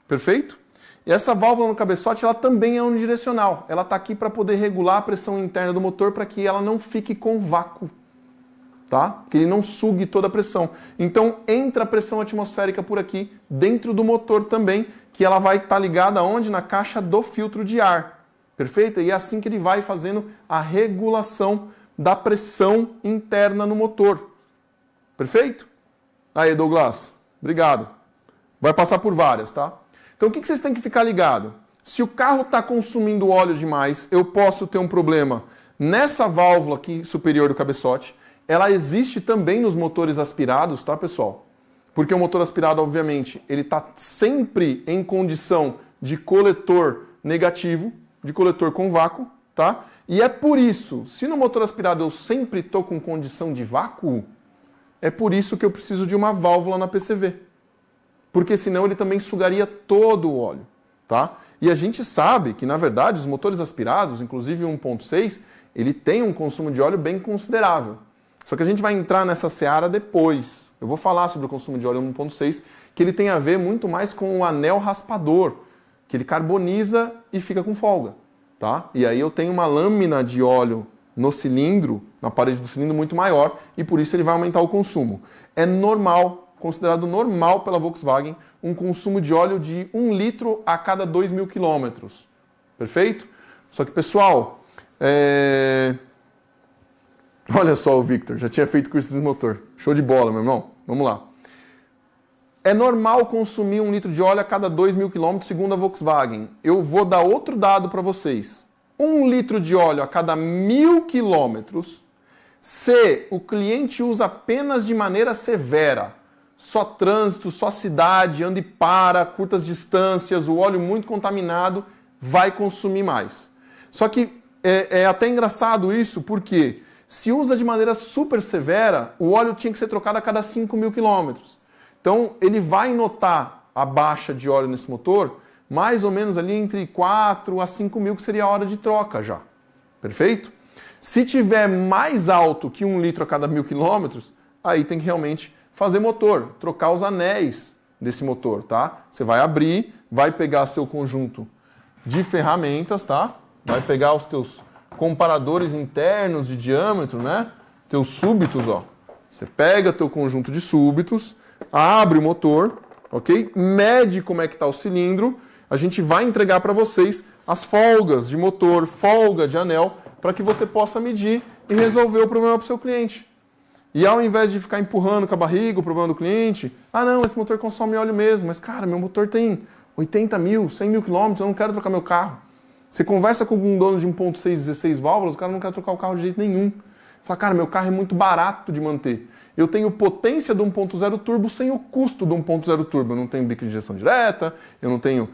Speaker 3: perfeito? E essa válvula no cabeçote, ela também é unidirecional. Ela está aqui para poder regular a pressão interna do motor para que ela não fique com vácuo, tá? Que ele não sugue toda a pressão. Então, entra a pressão atmosférica por aqui, dentro do motor também, que ela vai estar ligada aonde? Na caixa do filtro de ar, perfeito? E é assim que ele vai fazendo a regulação da pressão interna no motor, perfeito? Aí, Douglas, obrigado. Vai passar por várias, tá? Então, o que vocês têm que ficar ligado? Se o carro está consumindo óleo demais, eu posso ter um problema nessa válvula aqui superior do cabeçote. Ela existe também nos motores aspirados, tá, pessoal? Porque o motor aspirado, obviamente, ele está sempre em condição de coletor negativo, de coletor com vácuo, tá? E é por isso, se no motor aspirado eu sempre estou com condição de vácuo, é por isso que eu preciso de uma válvula na PCV. Porque senão ele também sugaria todo o óleo, tá? E a gente sabe que, na verdade, os motores aspirados, inclusive o 1.6, ele tem um consumo de óleo bem considerável. Só que a gente vai entrar nessa seara depois. Eu vou falar sobre o consumo de óleo 1.6, que ele tem a ver muito mais com o anel raspador, que ele carboniza e fica com folga, tá? E aí eu tenho uma lâmina de óleo no cilindro, na parede do cilindro, muito maior, e por isso ele vai aumentar o consumo. É normal, considerado normal pela Volkswagen, um consumo de óleo de 1 litro a cada 2.000 quilômetros. Perfeito? Só que, pessoal, olha só o Victor, já tinha feito curso de motor. Show de bola, meu irmão. Vamos lá. É normal consumir 1 litro de óleo a cada 2.000 quilômetros, segundo a Volkswagen. Eu vou dar outro dado para vocês. 1 litro de óleo a cada 1.000 quilômetros se o cliente usa apenas de maneira severa. Só trânsito, só cidade, anda e para, curtas distâncias, o óleo muito contaminado, vai consumir mais. Só que é até engraçado isso, porque se usa de maneira super severa, o óleo tinha que ser trocado a cada 5.000 quilômetros. Então, ele vai notar a baixa de óleo nesse motor, mais ou menos ali entre 4 a 5.000, que seria a hora de troca já. Perfeito? Se tiver mais alto que 1 litro a cada 1.000 quilômetros, aí tem que realmente fazer motor, trocar os anéis desse motor, tá? Você vai abrir, vai pegar seu conjunto de ferramentas, tá? Vai pegar os teus comparadores internos de diâmetro, né? Teus súbitos, ó. Você pega teu conjunto de súbitos, abre o motor, ok? Mede como é que tá o cilindro. A gente vai entregar para vocês as folgas de motor, folga de anel, para que você possa medir e resolver o problema para o seu cliente. E ao invés de ficar empurrando com a barriga o problema do cliente, ah não, esse motor consome óleo mesmo, mas cara, meu motor tem 80 mil, 100 mil quilômetros, eu não quero trocar meu carro. Você conversa com um dono de 1.6, 16 válvulas, o cara não quer trocar o carro de jeito nenhum. Fala, cara, meu carro é muito barato de manter. Eu tenho potência do 1.0 turbo sem o custo do 1.0 turbo. Eu não tenho bico de injeção direta, eu não tenho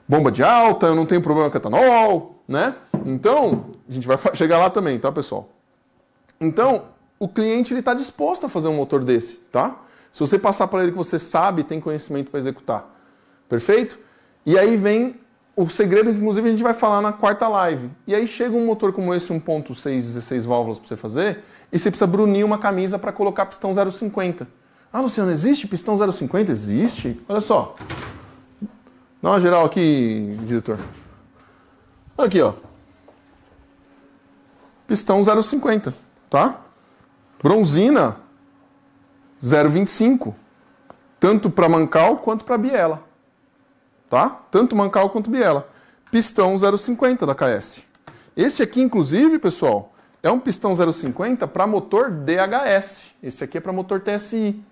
Speaker 3: bomba de alta, eu não tenho problema com etanol, né? Então, a gente vai chegar lá também, tá, pessoal? Então, o cliente está disposto a fazer um motor desse, tá? Se você passar para ele que você sabe, tem conhecimento para executar. Perfeito? E aí vem o segredo que, inclusive, a gente vai falar na quarta live. E aí chega um motor como esse, 1.6, 16 válvulas para você fazer, e você precisa brunir uma camisa para colocar pistão 0,50. Ah, Luciano, existe pistão 0,50? Existe? Olha só. Dá uma geral aqui, diretor. Aqui, ó. Pistão 0,50, tá? Bronzina 0,25. Tanto para mancal quanto para biela. Tá? Tanto mancal quanto biela. Pistão 0,50 da KS. Esse aqui, inclusive, pessoal, é um pistão 0,50 para motor DHS. Esse aqui é para motor TSI.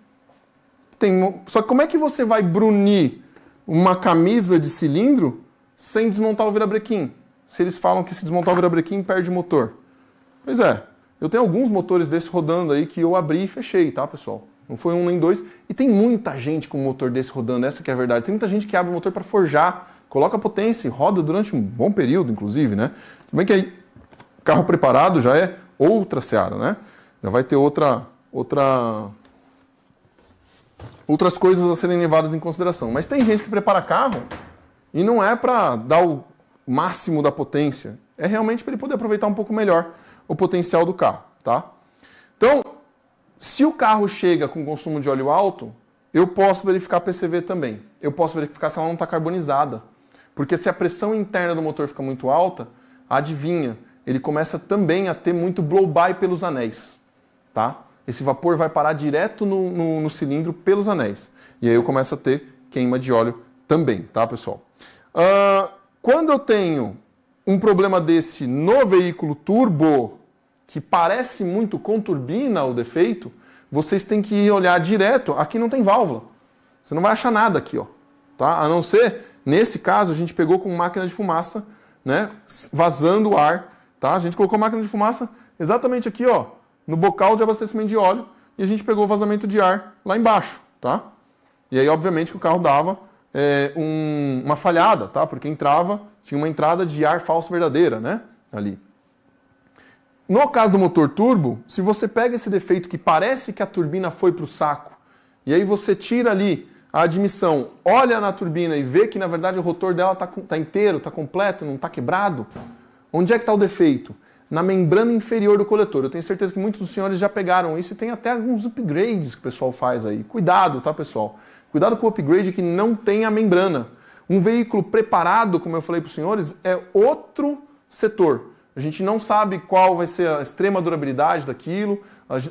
Speaker 3: Só que como é que você vai brunir uma camisa de cilindro sem desmontar o virabrequim? Se eles falam que se desmontar o virabrequim perde o motor. Pois é, eu tenho alguns motores desse rodando aí que eu abri e fechei, tá, pessoal? Não foi um nem dois. E tem muita gente com um motor desse rodando, essa que é a verdade. Tem muita gente que abre o motor para forjar, coloca potência e roda durante um bom período, inclusive, né? Tudo bem que aí, carro preparado já é outra seara, né? Já vai ter outras coisas a serem levadas em consideração. Mas tem gente que prepara carro e não é para dar o máximo da potência. É realmente para ele poder aproveitar um pouco melhor o potencial do carro, tá? Então, se o carro chega com consumo de óleo alto, eu posso verificar a PCV também. Eu posso verificar se ela não está carbonizada. Porque se a pressão interna do motor fica muito alta, adivinha, ele começa também a ter muito blow-by pelos anéis. Tá? Esse vapor vai parar direto no cilindro pelos anéis. E aí eu começo a ter queima de óleo também, tá, pessoal? Quando eu tenho um problema desse no veículo turbo, que parece muito com turbina o defeito, vocês têm que olhar direto. Aqui não tem válvula. Você não vai achar nada aqui, ó. Tá? A não ser, nesse caso, a gente pegou com máquina de fumaça, né, vazando o ar. Tá? A gente colocou a máquina de fumaça exatamente aqui, ó, no bocal de abastecimento de óleo, e a gente pegou o vazamento de ar lá embaixo. Tá? E aí, obviamente, que o carro dava uma falhada, tá? Porque tinha uma entrada de ar falso verdadeira, né? Ali. No caso do motor turbo, se você pega esse defeito que parece que a turbina foi para o saco, e aí você tira ali a admissão, olha na turbina e vê que na verdade o rotor dela está inteiro, está completo, não está quebrado, onde é que está o defeito? Na membrana inferior do coletor. Eu tenho certeza que muitos dos senhores já pegaram isso e tem até alguns upgrades que o pessoal faz aí. Cuidado, tá, pessoal? Cuidado com o upgrade que não tem a membrana. Um veículo preparado, como eu falei para os senhores, é outro setor. A gente não sabe qual vai ser a extrema durabilidade daquilo.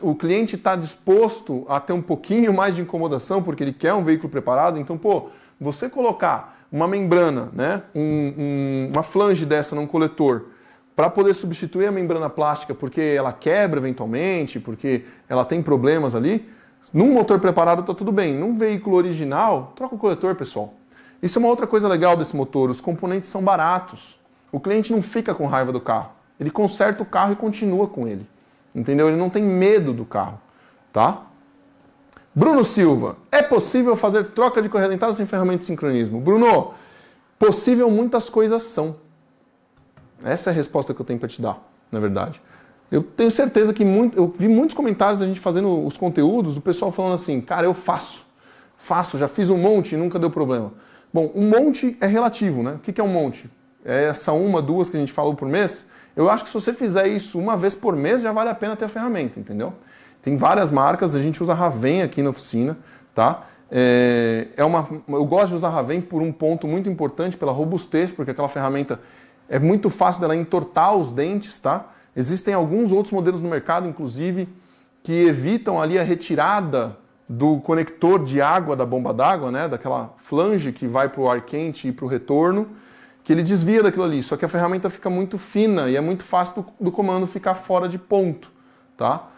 Speaker 3: O cliente está disposto a ter um pouquinho mais de incomodação porque ele quer um veículo preparado. Então, pô, você colocar uma membrana, né, uma flange dessa num coletor para poder substituir a membrana plástica porque ela quebra eventualmente, porque ela tem problemas ali, num motor preparado está tudo bem. Num veículo original, troca o coletor, pessoal. Isso é uma outra coisa legal desse motor. Os componentes são baratos. o cliente não fica com raiva do carro. Ele conserta o carro e continua com ele. Entendeu? Ele não tem medo do carro, tá? Bruno Silva, é possível fazer troca de correia dentada sem ferramenta de sincronismo? Bruno, possível muitas coisas são. Essa é a resposta que eu tenho para te dar, na verdade. Eu tenho certeza que eu vi muitos comentários da gente fazendo os conteúdos, do pessoal falando assim, cara, eu faço, já fiz um monte e nunca deu problema. Bom, um monte é relativo, né? O que é um monte? É essa uma, duas que a gente falou por mês? Eu acho que se você fizer isso uma vez por mês, já vale a pena ter a ferramenta, entendeu? Tem várias marcas, a gente usa Raven aqui na oficina, tá? Eu gosto de usar Raven por um ponto muito importante, pela robustez, porque aquela ferramenta é muito fácil dela entortar os dentes, tá? Existem alguns outros modelos no mercado, inclusive, que evitam ali a retirada do conector de água da bomba d'água, né? Daquela flange que vai para o ar quente e para o retorno, que ele desvia daquilo ali, só que a ferramenta fica muito fina e é muito fácil do comando ficar fora de ponto, tá?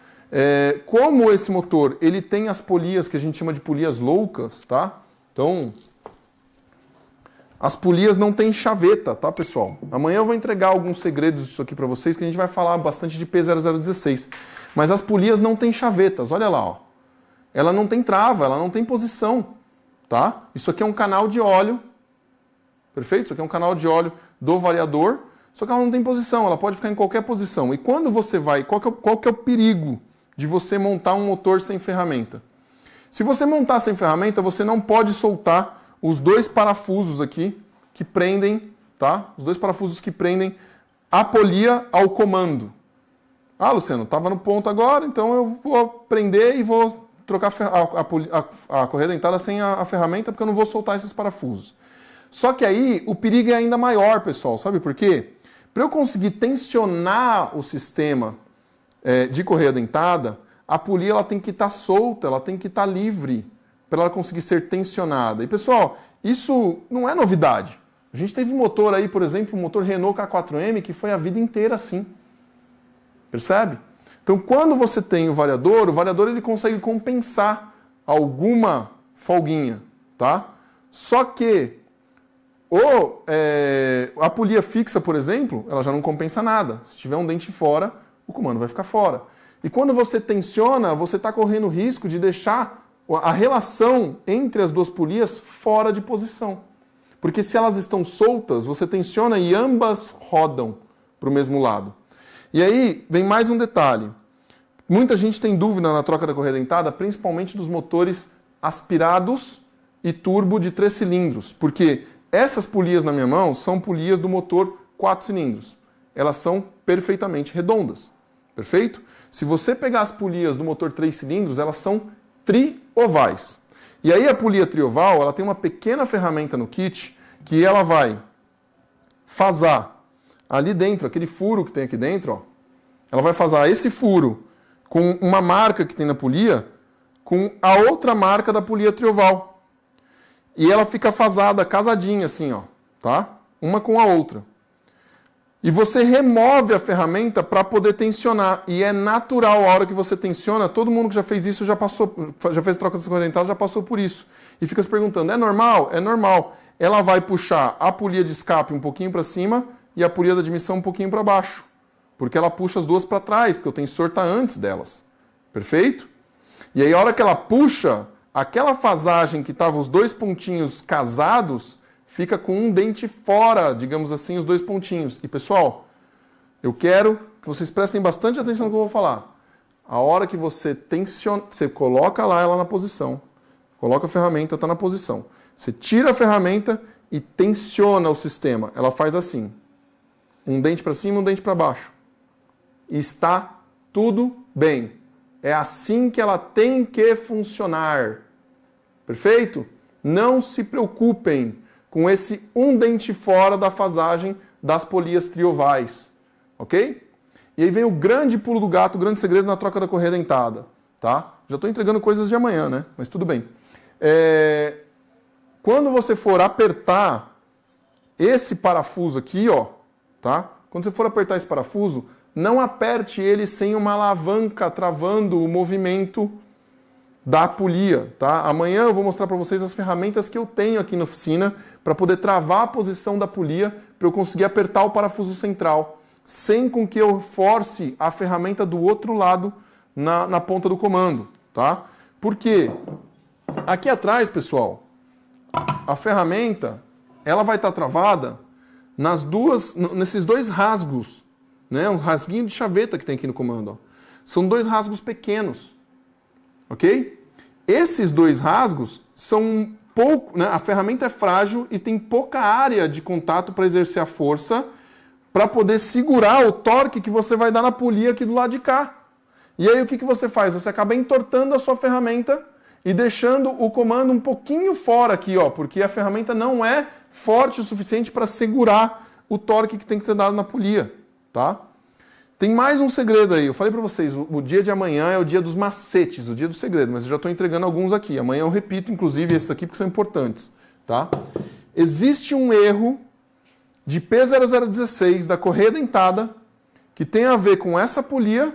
Speaker 3: Como esse motor ele tem as polias que a gente chama de polias loucas, tá? Então, as polias não tem chaveta, tá, pessoal? Amanhã eu vou entregar alguns segredos disso aqui para vocês, que a gente vai falar bastante de P0016. Mas as polias não tem chavetas, olha lá, ó. Ela não tem trava, ela não tem posição, tá? Isso aqui é um canal de óleo, perfeito? Isso aqui é um canal de óleo do variador, só que ela não tem posição, ela pode ficar em qualquer posição. E quando você vai, qual que é o perigo de você montar um motor sem ferramenta? Se você montar sem ferramenta, você não pode soltar os dois parafusos aqui que prendem, tá? Os dois parafusos que prendem a polia ao comando. Ah, Luciano, estava no ponto agora, então eu vou prender e vou trocar a correia dentada sem a ferramenta, porque eu não vou soltar esses parafusos. Só que aí o perigo é ainda maior, pessoal. Sabe por quê? Para eu conseguir tensionar o sistema de correia dentada, a polia ela tem que estar solta, ela tem que estar livre para ela conseguir ser tensionada. E, pessoal, isso não é novidade. A gente teve motor aí, por exemplo, o motor Renault K4M, que foi a vida inteira assim. Percebe? Então, quando você tem o variador ele consegue compensar alguma folguinha, tá? Só que a polia fixa, por exemplo, ela já não compensa nada. Se tiver um dente fora, o comando vai ficar fora. E quando você tensiona, você está correndo o risco de deixar a relação entre as duas polias fora de posição. Porque se elas estão soltas, você tensiona e ambas rodam para o mesmo lado. E aí vem mais um detalhe. Muita gente tem dúvida na troca da correia dentada, principalmente dos motores aspirados e turbo de 3 cilindros. Porque essas polias na minha mão são polias do motor 4 cilindros. Elas são perfeitamente redondas. Perfeito? Se você pegar as polias do motor 3 cilindros, elas são triovais. E aí a polia trioval, ela tem uma pequena ferramenta no kit que ela vai fasar ali dentro, aquele furo que tem aqui dentro, ó, ela vai fasar esse furo com uma marca que tem na polia com a outra marca da polia trioval. E ela fica fasada, casadinha assim, ó, tá? Uma com a outra. E você remove a ferramenta para poder tensionar. E é natural, a hora que você tensiona, todo mundo que já fez isso, já fez troca de correia dentada, já passou por isso. E fica se perguntando, é normal? É normal. Ela vai puxar a polia de escape um pouquinho para cima e a polia da admissão um pouquinho para baixo. Porque ela puxa as duas para trás, porque o tensor está antes delas. Perfeito? E aí a hora que ela puxa, aquela fasagem que estava os dois pontinhos casados, fica com um dente fora, digamos assim, os dois pontinhos. E pessoal, eu quero que vocês prestem bastante atenção no que eu vou falar. A hora que você tensiona, você coloca lá ela na posição, coloca a ferramenta, está na posição. Você tira a ferramenta e tensiona o sistema. Ela faz assim, um dente para cima, um dente para baixo. E está tudo bem. É assim que ela tem que funcionar. Perfeito? Não se preocupem com esse um dente fora da fasagem das polias triovais, ok? E aí vem o grande pulo do gato, o grande segredo na troca da correia dentada, tá? Já estou entregando coisas de amanhã, né? Mas tudo bem. Quando você for apertar esse parafuso aqui, ó, tá? Quando você for apertar esse parafuso, não aperte ele sem uma alavanca travando o movimento da polia, tá? Amanhã eu vou mostrar para vocês as ferramentas que eu tenho aqui na oficina para poder travar a posição da polia para eu conseguir apertar o parafuso central, sem com que eu force a ferramenta do outro lado na ponta do comando, tá? Por quê? Aqui atrás, pessoal, a ferramenta, ela vai estar travada nesses dois rasgos, né? Um rasguinho de chaveta que tem aqui no comando, ó. São dois rasgos pequenos, ok? Esses dois rasgos são pouco, né? A ferramenta é frágil e tem pouca área de contato para exercer a força para poder segurar o torque que você vai dar na polia aqui do lado de cá. E aí o que você faz? Você acaba entortando a sua ferramenta e deixando o comando um pouquinho fora aqui, ó, porque a ferramenta não é forte o suficiente para segurar o torque que tem que ser dado na polia, tá? Tem mais um segredo aí. Eu falei para vocês, o dia de amanhã é o dia dos macetes, o dia do segredo, mas eu já estou entregando alguns aqui. Amanhã eu repito, inclusive, esses aqui, porque são importantes, tá? Existe um erro de P0016 da correia dentada que tem a ver com essa polia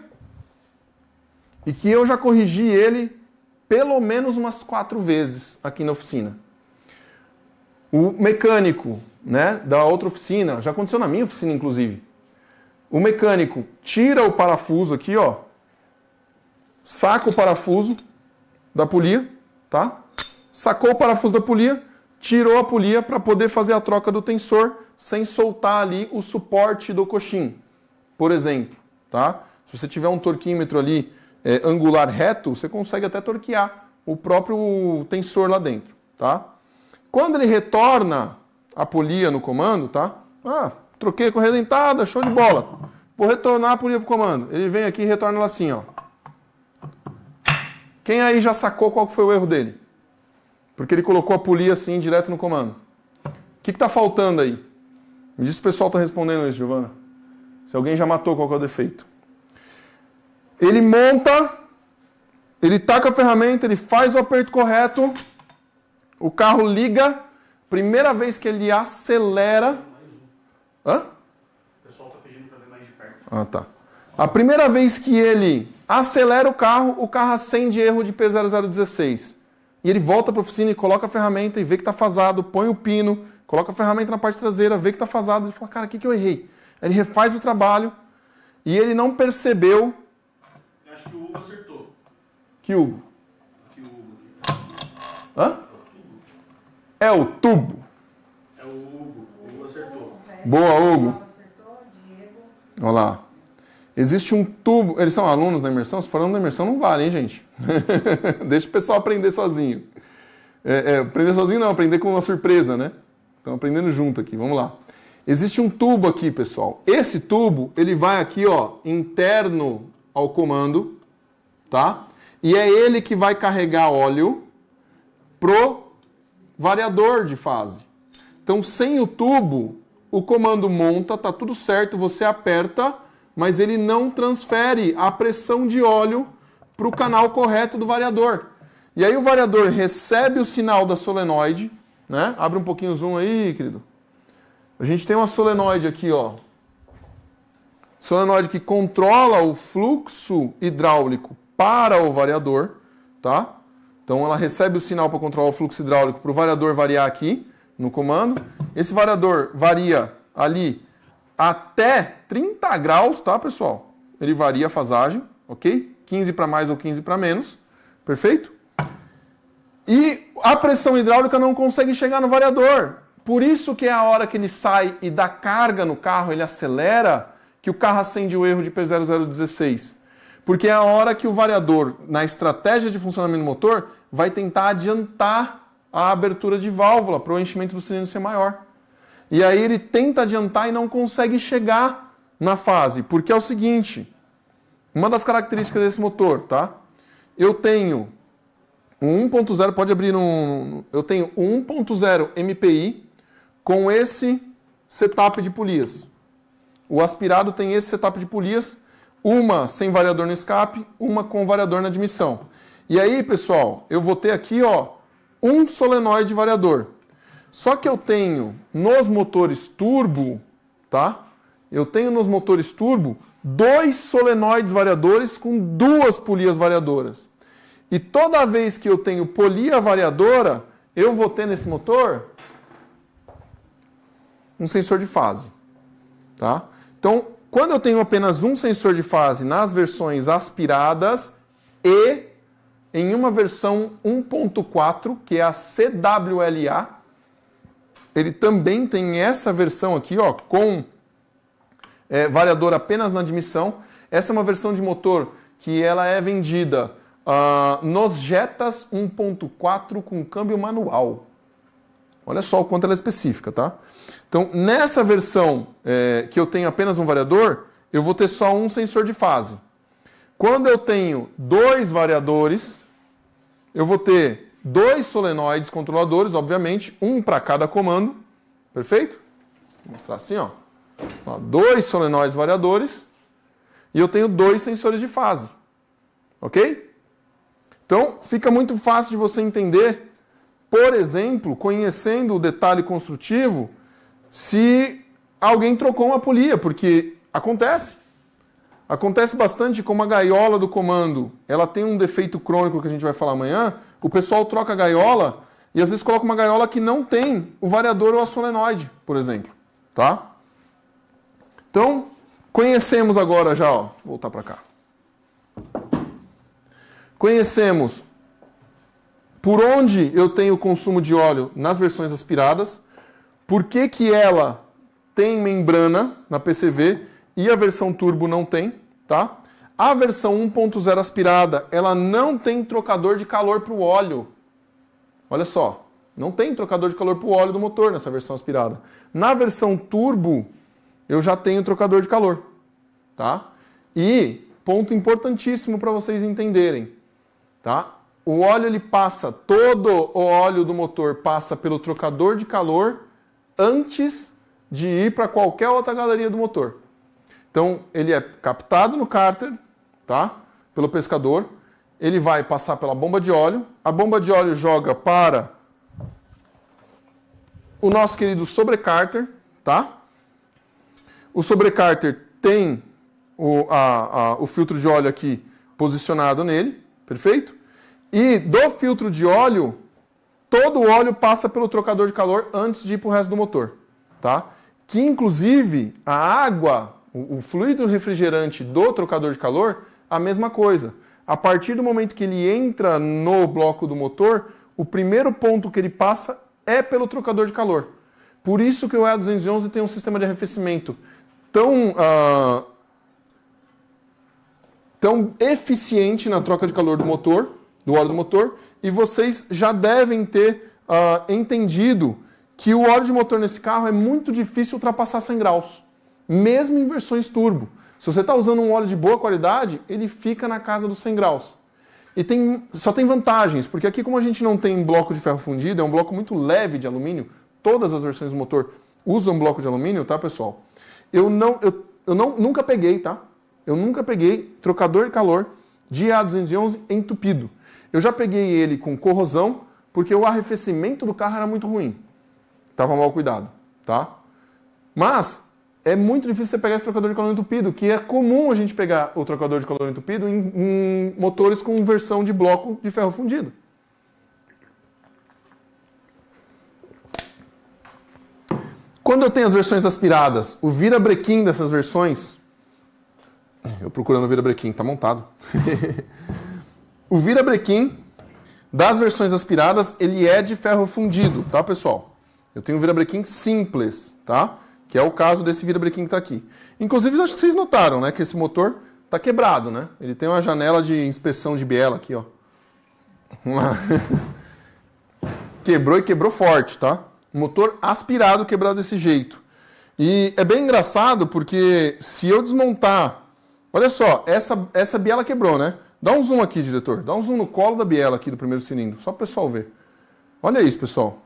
Speaker 3: e que eu já corrigi ele pelo menos umas 4 vezes aqui na oficina. O mecânico, né, da outra oficina, já aconteceu na minha oficina, inclusive. O mecânico tira o parafuso aqui, ó, saca o parafuso da polia, tá? Sacou o parafuso da polia, tirou a polia para poder fazer a troca do tensor sem soltar ali o suporte do coxim, por exemplo, tá? Se você tiver um torquímetro ali angular reto, você consegue até torquear o próprio tensor lá dentro, tá? Quando ele retorna a polia no comando, tá? Troquei a correia dentada, show de bola. Vou retornar a polia pro comando. Ele vem aqui e retorna ela assim, ó. Quem aí já sacou qual foi o erro dele? Porque ele colocou a polia assim direto no comando. O que está faltando aí? Me diz se o pessoal está respondendo isso, Giovana. Se alguém já matou, qual que é o defeito? Ele monta, ele taca a ferramenta, ele faz o aperto correto, o carro liga, primeira vez que ele acelera... Hã?
Speaker 4: O pessoal está pedindo para ver mais de perto.
Speaker 3: Ah, tá. A primeira vez que ele acelera o carro acende erro de P0016. E ele volta para a oficina e coloca a ferramenta e vê que está fasado, põe o pino, coloca a ferramenta na parte traseira, vê que está fasado, ele fala, cara, o que eu errei? Aí ele refaz o trabalho e ele não percebeu...
Speaker 4: Eu acho que o Hugo acertou.
Speaker 3: Que Hugo?
Speaker 4: Que o Hugo.
Speaker 3: Hã? É o tubo.
Speaker 4: É o Hugo. O Hugo acertou.
Speaker 3: Boa, Hugo. Olha lá. Existe um tubo... Eles são alunos da imersão? Se for aluno da imersão, não vale, hein, gente? Deixa o pessoal aprender sozinho. Aprender sozinho não, aprender com uma surpresa, né? Estão aprendendo junto aqui, vamos lá. Existe um tubo aqui, pessoal. Esse tubo, ele vai aqui, ó, interno ao comando, tá? E é ele que vai carregar óleo pro variador de fase. Então, sem o tubo, o comando monta, tá tudo certo, você aperta, mas ele não transfere a pressão de óleo para o canal correto do variador. E aí o variador recebe o sinal da solenoide, né? Abre um pouquinho o zoom aí, querido. A gente tem uma solenoide aqui, ó. Solenoide que controla o fluxo hidráulico para o variador, tá? Então ela recebe o sinal para controlar o fluxo hidráulico para o variador variar aqui no comando. Esse variador varia ali até 30 graus, tá, pessoal? Ele varia a fasagem, ok? 15 para mais ou 15 para menos, perfeito? E a pressão hidráulica não consegue chegar no variador. Por isso que é a hora que ele sai e dá carga no carro, ele acelera, que o carro acende o erro de P0016. Porque é a hora que o variador, na estratégia de funcionamento do motor, vai tentar adiantar a abertura de válvula para o enchimento do cilindro ser maior. E aí ele tenta adiantar e não consegue chegar na fase. Porque é o seguinte, uma das características desse motor, tá? Eu tenho um 1.0, pode abrir eu tenho um 1.0 MPI com esse setup de polias. O aspirado tem esse setup de polias, uma sem variador no escape, uma com variador na admissão. E aí, pessoal, eu vou ter aqui, ó, um solenoide variador. Só que eu tenho nos motores turbo, tá? Eu tenho nos motores turbo 2 solenoides variadores com 2 polias variadoras. E toda vez que eu tenho polia variadora, eu vou ter nesse motor um sensor de fase. Tá? Então, quando eu tenho apenas um sensor de fase nas versões aspiradas e em uma versão 1.4, que é a CWLA, ele também tem essa versão aqui, ó, com variador apenas na admissão. Essa é uma versão de motor que ela é vendida nos Jetas 1.4 com câmbio manual. Olha só o quanto ela é específica, tá? Então, nessa versão que eu tenho apenas um variador, eu vou ter só um sensor de fase. Quando eu tenho 2 variadores, eu vou ter 2 solenoides controladores, obviamente, um para cada comando. Perfeito? Vou mostrar assim, ó. 2 solenoides variadores e eu tenho 2 sensores de fase. Ok? Então, fica muito fácil de você entender, por exemplo, conhecendo o detalhe construtivo, se alguém trocou uma polia, porque acontece. Acontece bastante como a gaiola do comando, ela tem um defeito crônico que a gente vai falar amanhã, o pessoal troca a gaiola e às vezes coloca uma gaiola que não tem o variador ou a solenoide, por exemplo. Tá? Então, conhecemos agora já, ó, deixa eu voltar para cá. Conhecemos por onde eu tenho consumo de óleo nas versões aspiradas, por que ela tem membrana na PCV e a versão turbo não tem, tá? A versão 1.0 aspirada, ela não tem trocador de calor para o óleo. Olha só, não tem trocador de calor para o óleo do motor nessa versão aspirada. Na versão turbo, eu já tenho trocador de calor, tá? E ponto importantíssimo para vocês entenderem, tá? O óleo ele passa, todo o óleo do motor passa pelo trocador de calor antes de ir para qualquer outra galeria do motor. Então, ele é captado no cárter, tá? Pelo pescador, ele vai passar pela bomba de óleo, a bomba de óleo joga para o nosso querido sobrecárter, tá? O sobrecárter tem o filtro de óleo aqui posicionado nele, perfeito? E do filtro de óleo, todo o óleo passa pelo trocador de calor antes de ir para o resto do motor, tá? Que inclusive a água, o fluido refrigerante do trocador de calor, a mesma coisa. A partir do momento que ele entra no bloco do motor, o primeiro ponto que ele passa é pelo trocador de calor. Por isso que o EA211 tem um sistema de arrefecimento tão eficiente na troca de calor do motor, do óleo do motor, e vocês já devem ter entendido que o óleo de motor nesse carro é muito difícil ultrapassar 100 graus, mesmo em versões turbo. Se você está usando um óleo de boa qualidade, ele fica na casa dos 100 graus. E só tem vantagens, porque aqui como a gente não tem bloco de ferro fundido, é um bloco muito leve de alumínio, todas as versões do motor usam bloco de alumínio, tá, pessoal? Eu nunca peguei, tá? Eu nunca peguei trocador de calor de EA211 entupido. Eu já peguei ele com corrosão, porque o arrefecimento do carro era muito ruim. Tava mal cuidado, tá? Mas é muito difícil você pegar esse trocador de calor entupido, que é comum a gente pegar o trocador de calor entupido em motores com versão de bloco de ferro fundido. Quando eu tenho as versões aspiradas, o virabrequim dessas versões... Eu procurando o virabrequim, tá montado. O virabrequim das versões aspiradas, ele é de ferro fundido, tá, pessoal? Eu tenho um virabrequim simples, tá? Que é o caso desse virabrequim que tá aqui. Inclusive, acho que vocês notaram, né, que esse motor tá quebrado, né? Ele tem uma janela de inspeção de biela aqui, ó. Quebrou e quebrou forte, tá? Motor aspirado quebrado desse jeito. E é bem engraçado porque se eu desmontar... Olha só, essa biela quebrou, né? Dá um zoom aqui, diretor. Dá um zoom no colo da biela aqui do primeiro cilindro, só para o pessoal ver. Olha isso, pessoal.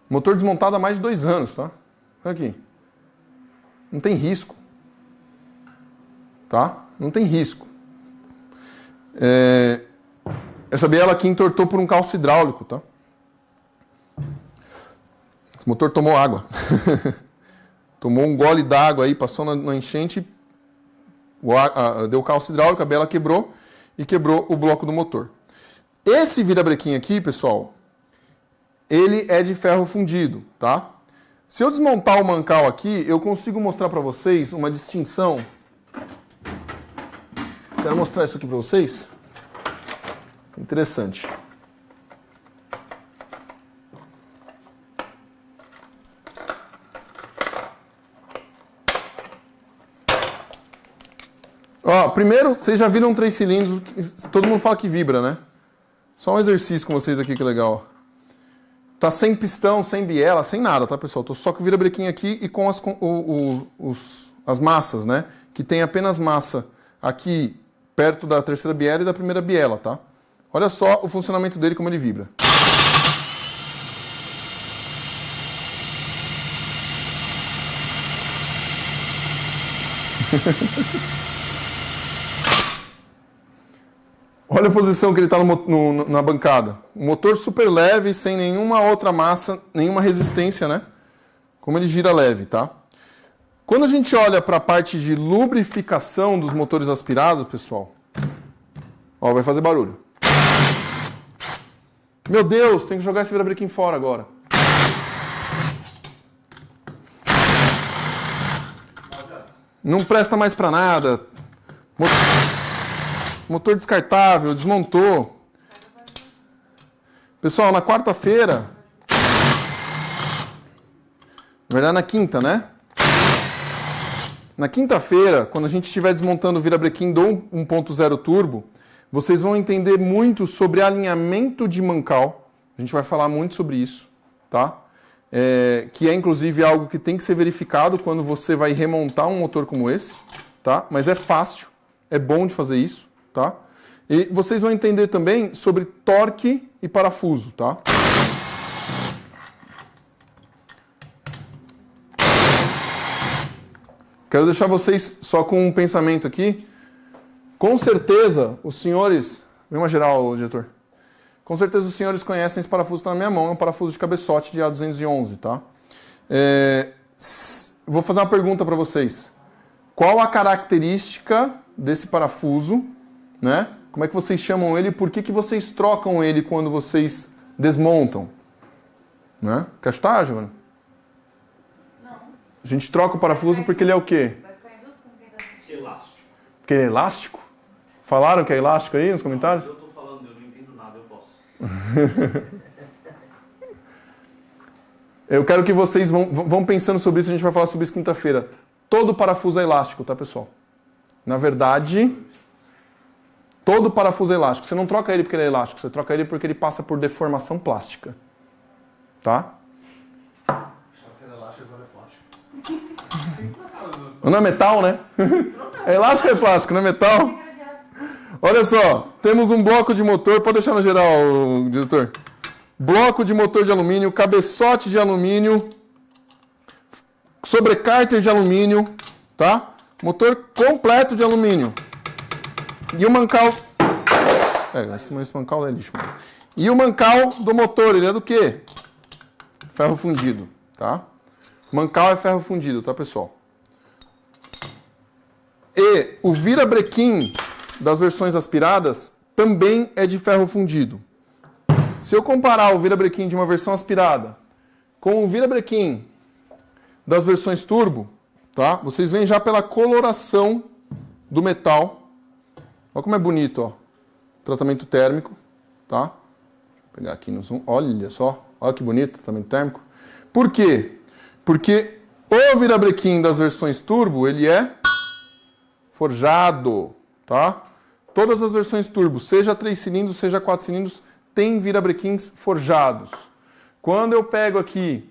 Speaker 3: Motor desmontado há mais de 2 anos, tá? Olha aqui. Não tem risco. Tá? Não tem risco. Essa biela aqui entortou por um calço hidráulico, tá? Esse motor tomou água. Tomou um gole d'água aí, passou na enchente, deu calço hidráulico, a biela quebrou e quebrou o bloco do motor. Esse virabrequim aqui, pessoal, ele é de ferro fundido, tá? Se eu desmontar o mancal aqui, eu consigo mostrar para vocês uma distinção. Quero mostrar isso aqui para vocês. Interessante. Ó, primeiro, vocês já viram 3 cilindros, todo mundo fala que vibra, né? Só um exercício com vocês aqui que é legal. Tá sem pistão, sem biela, sem nada, tá, pessoal? Tô só com o virabrequim aqui e com as massas, né? Que tem apenas massa aqui perto da terceira biela e da primeira biela, tá? Olha só o funcionamento dele, como ele vibra. Olha a posição que ele está na bancada. O motor super leve, sem nenhuma outra massa, nenhuma resistência, né? Como ele gira leve, tá? Quando a gente olha para a parte de lubrificação dos motores aspirados, pessoal, ó, vai fazer barulho. Meu Deus, tem que jogar esse virabrequim fora agora. Não presta mais para nada. Motor descartável, desmontou. Pessoal, na quarta-feira, na verdade na quinta, né? Na quinta-feira, quando a gente estiver desmontando o virabrequim do 1.0 turbo, vocês vão entender muito sobre alinhamento de mancal. A gente vai falar muito sobre isso, tá? Que é inclusive algo que tem que ser verificado quando você vai remontar um motor como esse, tá? Mas é fácil, é bom de fazer isso. Tá? E vocês vão entender também sobre torque e parafuso, tá? Quero deixar vocês só com um pensamento aqui. Com certeza, os senhores... Vem uma geral, diretor. Com certeza os senhores conhecem esse parafuso que está na minha mão. É um parafuso de cabeçote de A211, tá? Vou fazer uma pergunta para vocês. Qual a característica desse parafuso, né? Como é que vocês chamam ele e por que vocês trocam ele quando vocês desmontam? Né? Quer chutar, Giovana? Não. A gente troca o parafuso porque ele é o quê? Vai ficar injusto com quem tá assistindo. Elástico. Porque ele é elástico? Falaram que é elástico aí nos comentários?
Speaker 4: Não, eu tô falando, eu não entendo nada, eu posso.
Speaker 3: Eu quero que vocês vão pensando sobre isso, a gente vai falar sobre isso quinta-feira. Todo parafuso é elástico, tá, pessoal? Na verdade... Todo parafuso é elástico. Você não troca ele porque ele é elástico, você troca ele porque ele passa por deformação plástica. Tá?
Speaker 4: Achava que era elástico, agora é plástico.
Speaker 3: Não é metal, né? É elástico ou é plástico? Não é metal? Olha só, temos um bloco de motor, pode deixar no geral, diretor. Bloco de motor de alumínio, cabeçote de alumínio, sobrecárter de alumínio, tá? Motor completo de alumínio. E o mancal... esse mancal é lixo. E o mancal do motor, ele é do quê? Ferro fundido, tá? Mancal é ferro fundido, tá, pessoal? E o virabrequim das versões aspiradas também é de ferro fundido. Se eu comparar o virabrequim de uma versão aspirada com o virabrequim das versões turbo, tá? Vocês veem já pela coloração do metal. Olha como é bonito, ó. Tratamento térmico, tá? Vou pegar aqui no zoom. Olha só, olha que bonito tratamento térmico. Por quê? Porque o virabrequim das versões turbo, ele é forjado, tá? Todas as versões turbo, seja 3 cilindros, seja 4 cilindros, tem virabrequins forjados. Quando eu pego aqui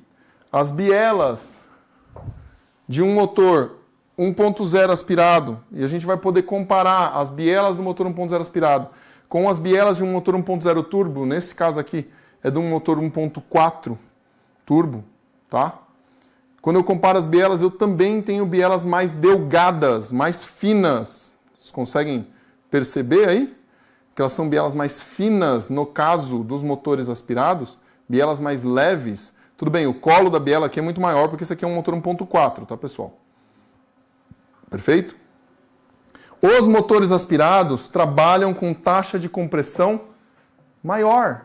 Speaker 3: as bielas de um motor 1.0 aspirado, e a gente vai poder comparar as bielas do motor 1.0 aspirado com as bielas de um motor 1.0 turbo, nesse caso aqui é de um motor 1.4 turbo, tá? Quando eu comparo as bielas, eu também tenho bielas mais delgadas, mais finas. Vocês conseguem perceber aí? Que elas são bielas mais finas, no caso dos motores aspirados, bielas mais leves. Tudo bem, o colo da biela aqui é muito maior, porque esse aqui é um motor 1.4, tá, pessoal? Perfeito? Os motores aspirados trabalham com taxa de compressão maior.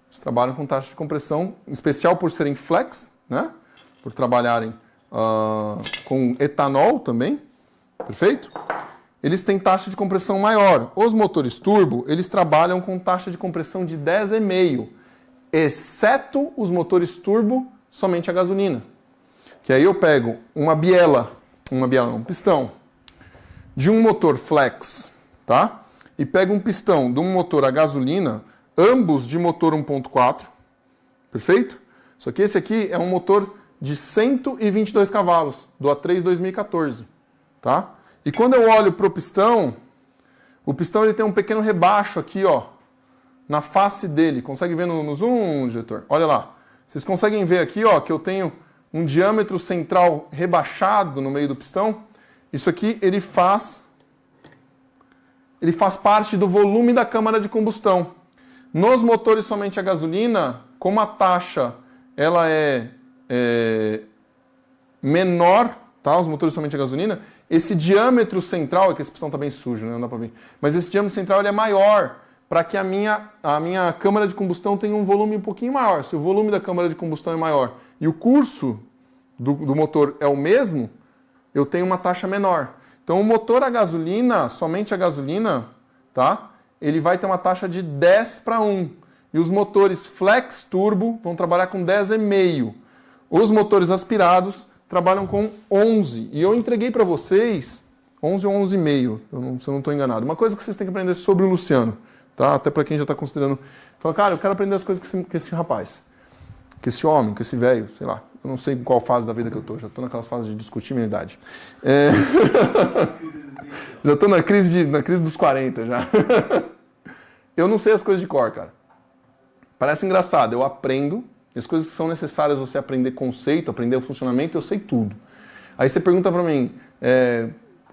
Speaker 3: Eles trabalham com taxa de compressão, em especial por serem flex, né? por trabalharem com etanol também, perfeito? Eles têm taxa de compressão maior. Os motores turbo, eles trabalham com taxa de compressão de 10,5, exceto os motores turbo somente a gasolina. Que aí eu pego um pistão de um motor flex, tá? E pego um pistão de um motor a gasolina, ambos de motor 1.4, perfeito? Só que esse aqui é um motor de 122 cavalos, do A3 2014, tá? E quando eu olho para o pistão ele tem um pequeno rebaixo aqui, ó, na face dele. Consegue ver no zoom, diretor? Olha lá. Vocês conseguem ver aqui, ó, que eu tenho um diâmetro central rebaixado no meio do pistão? Isso aqui ele faz parte do volume da câmara de combustão. Nos motores somente a gasolina, como a taxa ela é menor, tá? Os motores somente a gasolina, esse diâmetro central, é que esse pistão está bem sujo, né? Não dá para ver. Mas esse diâmetro central ele é maior para que a minha câmara de combustão tenha um volume um pouquinho maior. Se o volume da câmara de combustão é maior e o curso do motor é o mesmo, eu tenho uma taxa menor. Então o motor a gasolina, somente a gasolina, tá? Ele vai ter uma taxa de 10:1. E os motores flex turbo vão trabalhar com 10,5. Os motores aspirados trabalham com 11. E eu entreguei para vocês 11 ou 11,5, se eu não estou enganado. Uma coisa que vocês têm que aprender sobre o Luciano, tá? Até para quem já está considerando. Fala, cara, eu quero aprender as coisas com esse rapaz, com esse homem, com esse velho, sei lá. Eu não sei em qual fase da vida que eu estou. Já estou naquelas fases de discutir minha idade. Já estou na crise dos 40 já. Eu não sei as coisas de cor, cara. Parece engraçado. Eu aprendo. As coisas que são necessárias você aprender conceito, aprender o funcionamento, eu sei tudo. Aí você pergunta para mim,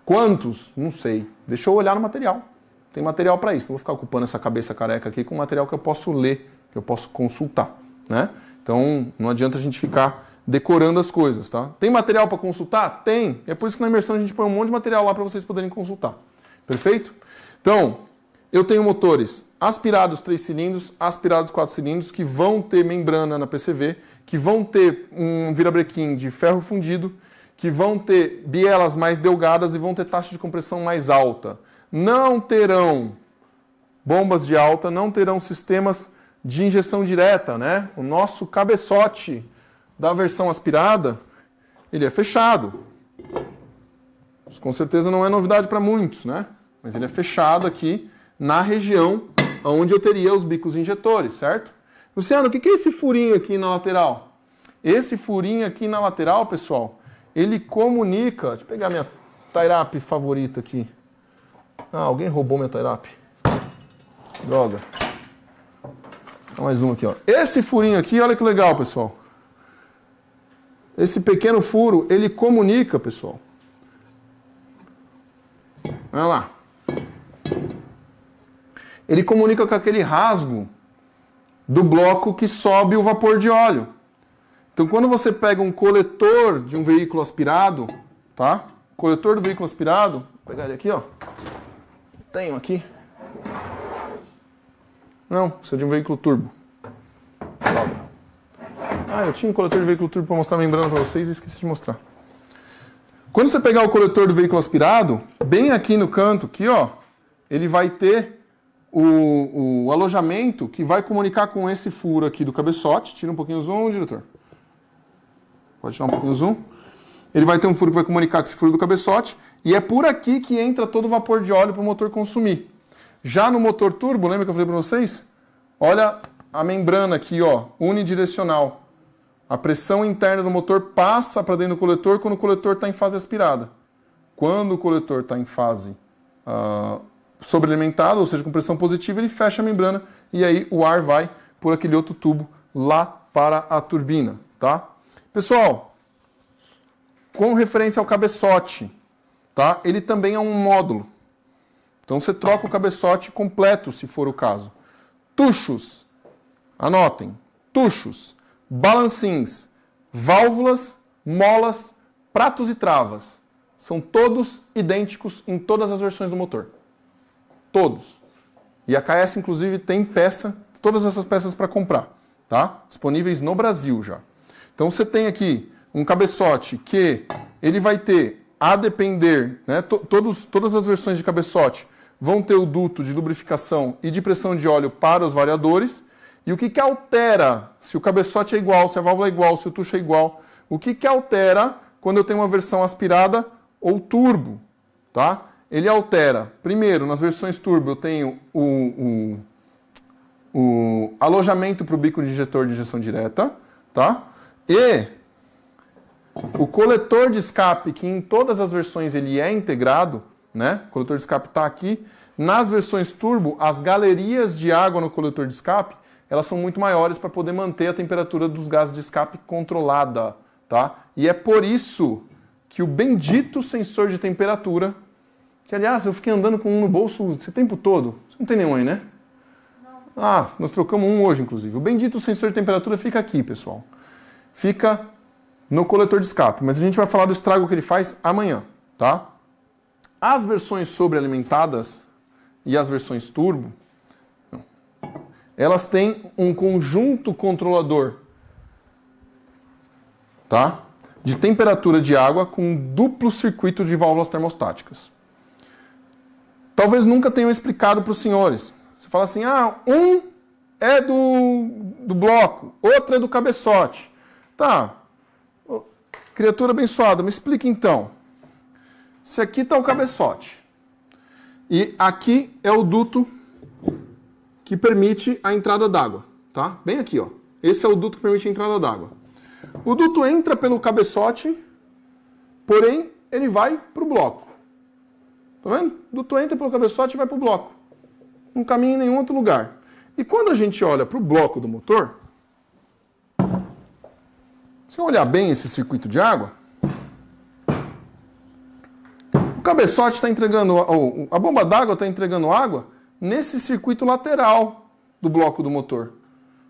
Speaker 3: quantos? Não sei. Deixa eu olhar no material. Tem material para isso. Não vou ficar ocupando essa cabeça careca aqui com material que eu posso ler, que eu posso consultar, né? Então, não adianta a gente ficar decorando as coisas, tá? Tem material para consultar? Tem. É por isso que na imersão a gente põe um monte de material lá para vocês poderem consultar. Perfeito? Então, eu tenho motores aspirados 3 cilindros, aspirados 4 cilindros, que vão ter membrana na PCV, que vão ter um virabrequim de ferro fundido, que vão ter bielas mais delgadas e vão ter taxa de compressão mais alta. Não terão bombas de alta, não terão sistemas de injeção direta, né? O nosso cabeçote da versão aspirada, ele é fechado. Isso com certeza não é novidade para muitos, né? Mas ele é fechado aqui na região onde eu teria os bicos injetores, certo? Luciano, o que é esse furinho aqui na lateral? Esse furinho aqui na lateral, pessoal, ele comunica... Deixa eu pegar minha tie-up favorita aqui. Ah, alguém roubou minha tie-up. Droga. Dá mais um aqui, ó. Esse furinho aqui, olha que legal, pessoal. Esse pequeno furo, ele comunica, pessoal. Olha lá. Ele comunica com aquele rasgo do bloco que sobe o vapor de óleo. Então, quando você pega um coletor de um veículo aspirado, tá? Coletor do veículo aspirado, vou pegar ele aqui, ó. Tenho aqui. Não, isso é de um veículo turbo. Ah, eu tinha um coletor de veículo turbo para mostrar a membrana para vocês e esqueci de mostrar. Quando você pegar o coletor do veículo aspirado, bem aqui no canto, aqui, ó, ele vai ter o alojamento que vai comunicar com esse furo aqui do cabeçote. Tira um pouquinho o zoom, diretor. Pode tirar um pouquinho o zoom. Ele vai ter um furo que vai comunicar com esse furo do cabeçote e é por aqui que entra todo o vapor de óleo para o motor consumir. Já no motor turbo, lembra que eu falei para vocês? Olha a membrana aqui, ó, unidirecional. A pressão interna do motor passa para dentro do coletor quando o coletor está em fase aspirada. Quando o coletor está em fase sobrealimentado, ou seja, com pressão positiva, ele fecha a membrana e aí o ar vai por aquele outro tubo lá para a turbina, tá? Pessoal, com referência ao cabeçote, tá? Ele também é um módulo. Então você troca o cabeçote completo, se for o caso. Tuchos, anotem, tuchos, balancins, válvulas, molas, pratos e travas. São todos idênticos em todas as versões do motor. Todos. E a KS, inclusive, tem todas essas peças para comprar, tá? Disponíveis no Brasil já. Então você tem aqui um cabeçote que ele vai ter, a depender, né, todas as versões de cabeçote vão ter o duto de lubrificação e de pressão de óleo para os variadores. E o que altera, se o cabeçote é igual, se a válvula é igual, se o tucho é igual, o que altera quando eu tenho uma versão aspirada ou turbo, tá? Ele altera, primeiro, nas versões turbo eu tenho o alojamento para o bico de injetor de injeção direta, tá? E o coletor de escape, que em todas as versões ele é integrado, né? O coletor de escape está aqui. Nas versões turbo, as galerias de água no coletor de escape, elas são muito maiores para poder manter a temperatura dos gases de escape controlada, tá? E é por isso que o bendito sensor de temperatura, que aliás eu fiquei andando com um no bolso esse tempo todo. Você não tem nenhum aí, né? Não. Ah, nós trocamos um hoje, inclusive. O bendito sensor de temperatura fica aqui, pessoal. Fica no coletor de escape, mas a gente vai falar do estrago que ele faz amanhã, tá? As versões sobrealimentadas e as versões turbo, elas têm um conjunto controlador, tá? De temperatura de água com duplo circuito de válvulas termostáticas. Talvez nunca tenham explicado para os senhores. Você fala assim, um é do bloco, outro é do cabeçote. Tá, criatura abençoada, me explica então. Se aqui está o cabeçote e aqui é o duto que permite a entrada d'água, tá? Bem aqui, ó. Esse é o duto que permite a entrada d'água. O duto entra pelo cabeçote, porém ele vai para o bloco. Tá vendo? O duto entra pelo cabeçote e vai para o bloco. Não caminha em nenhum outro lugar. E quando a gente olha para o bloco do motor, se eu olhar bem esse circuito de água, o cabeçote está entregando, a bomba d'água está entregando água nesse circuito lateral do bloco do motor.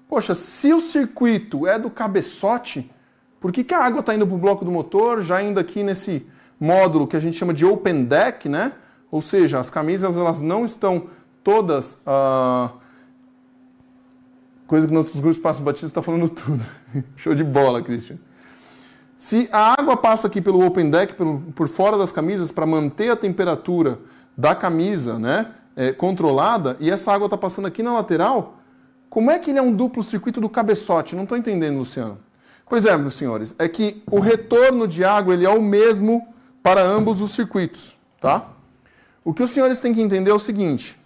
Speaker 3: Poxa, se o circuito é do cabeçote, por que a água está indo para o bloco do motor, já indo aqui nesse módulo que a gente chama de open deck, né? Ou seja, as camisas elas não estão todas... Coisa que nossos grupos Passos Batistas está falando tudo. Show de bola, Christian. Se a água passa aqui pelo open deck, por fora das camisas, para manter a temperatura da camisa, né, controlada, e essa água está passando aqui na lateral, como é que ele é um duplo circuito do cabeçote? Não estou entendendo, Luciano. Pois é, meus senhores, é que o retorno de água ele é o mesmo para ambos os circuitos, tá? O que os senhores têm que entender é o seguinte.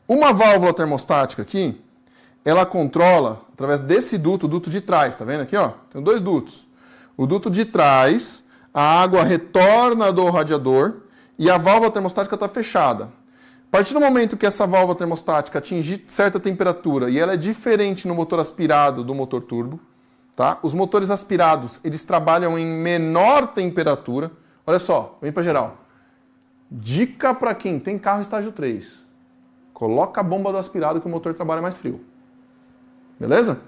Speaker 3: Uma válvula termostática aqui, ela controla, através desse duto, o duto de trás, tá vendo aqui, ó? Tem dois dutos. O duto de trás, a água retorna do radiador e a válvula termostática está fechada. A partir do momento que essa válvula termostática atingir certa temperatura e ela é diferente no motor aspirado do motor turbo, tá? Os motores aspirados, eles trabalham em menor temperatura. Olha só, vem para geral. Dica para quem tem carro estágio 3. Coloca a bomba do aspirado que o motor trabalha mais frio. Beleza?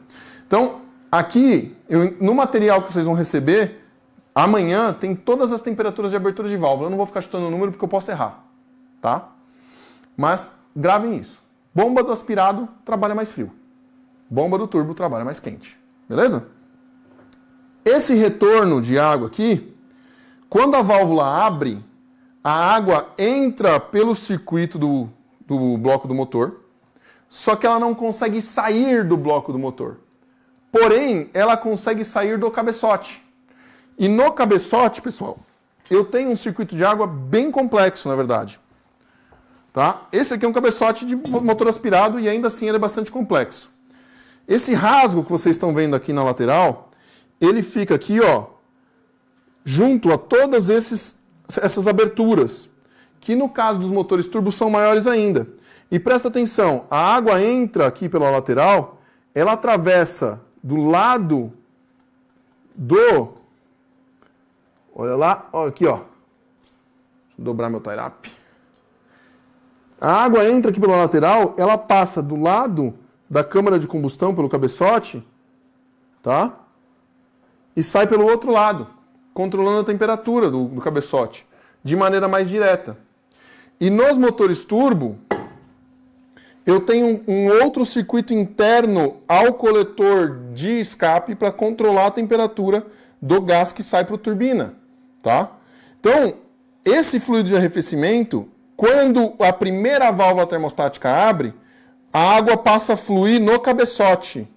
Speaker 3: Então, aqui, no material que vocês vão receber, amanhã tem todas as temperaturas de abertura de válvula. Eu não vou ficar chutando o número porque eu posso errar, tá? Mas gravem isso. Bomba do aspirado trabalha mais frio. Bomba do turbo trabalha mais quente. Beleza? Esse retorno de água aqui, quando a válvula abre, a água entra pelo circuito do bloco do motor, só que ela não consegue sair do bloco do motor. Porém, ela consegue sair do cabeçote. E no cabeçote, pessoal, eu tenho um circuito de água bem complexo, na verdade. Tá? Esse aqui é um cabeçote de motor aspirado e ainda assim ele é bastante complexo. Esse rasgo que vocês estão vendo aqui na lateral, ele fica aqui, ó, junto a todas essas aberturas, que no caso dos motores turbo são maiores ainda. E presta atenção, a água entra aqui pela lateral, ela atravessa do lado do... Olha lá, ó, aqui, ó. Deixa eu dobrar meu tie-up. A água entra aqui pela lateral, ela passa do lado da câmara de combustão, pelo cabeçote, tá? E sai pelo outro lado, controlando a temperatura do cabeçote, de maneira mais direta. E nos motores turbo, eu tenho um outro circuito interno ao coletor de escape para controlar a temperatura do gás que sai para a turbina, tá? Então, esse fluido de arrefecimento, quando a primeira válvula termostática abre, a água passa a fluir no cabeçote,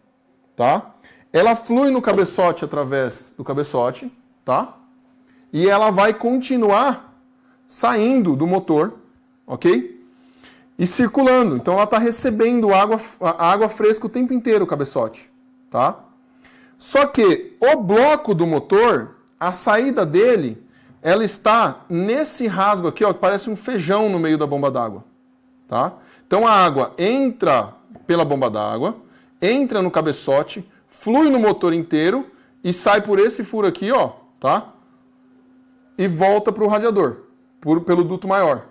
Speaker 3: tá? Ela flui no cabeçote através do cabeçote, tá? E ela vai continuar saindo do motor, ok? E circulando. Então ela está recebendo água fresca o tempo inteiro, o cabeçote, tá? Só que o bloco do motor, a saída dele, ela está nesse rasgo aqui, ó, que parece um feijão no meio da bomba d'água, tá? Então a água entra pela bomba d'água, entra no cabeçote, flui no motor inteiro e sai por esse furo aqui, ó, tá? E volta para o radiador, pelo duto maior.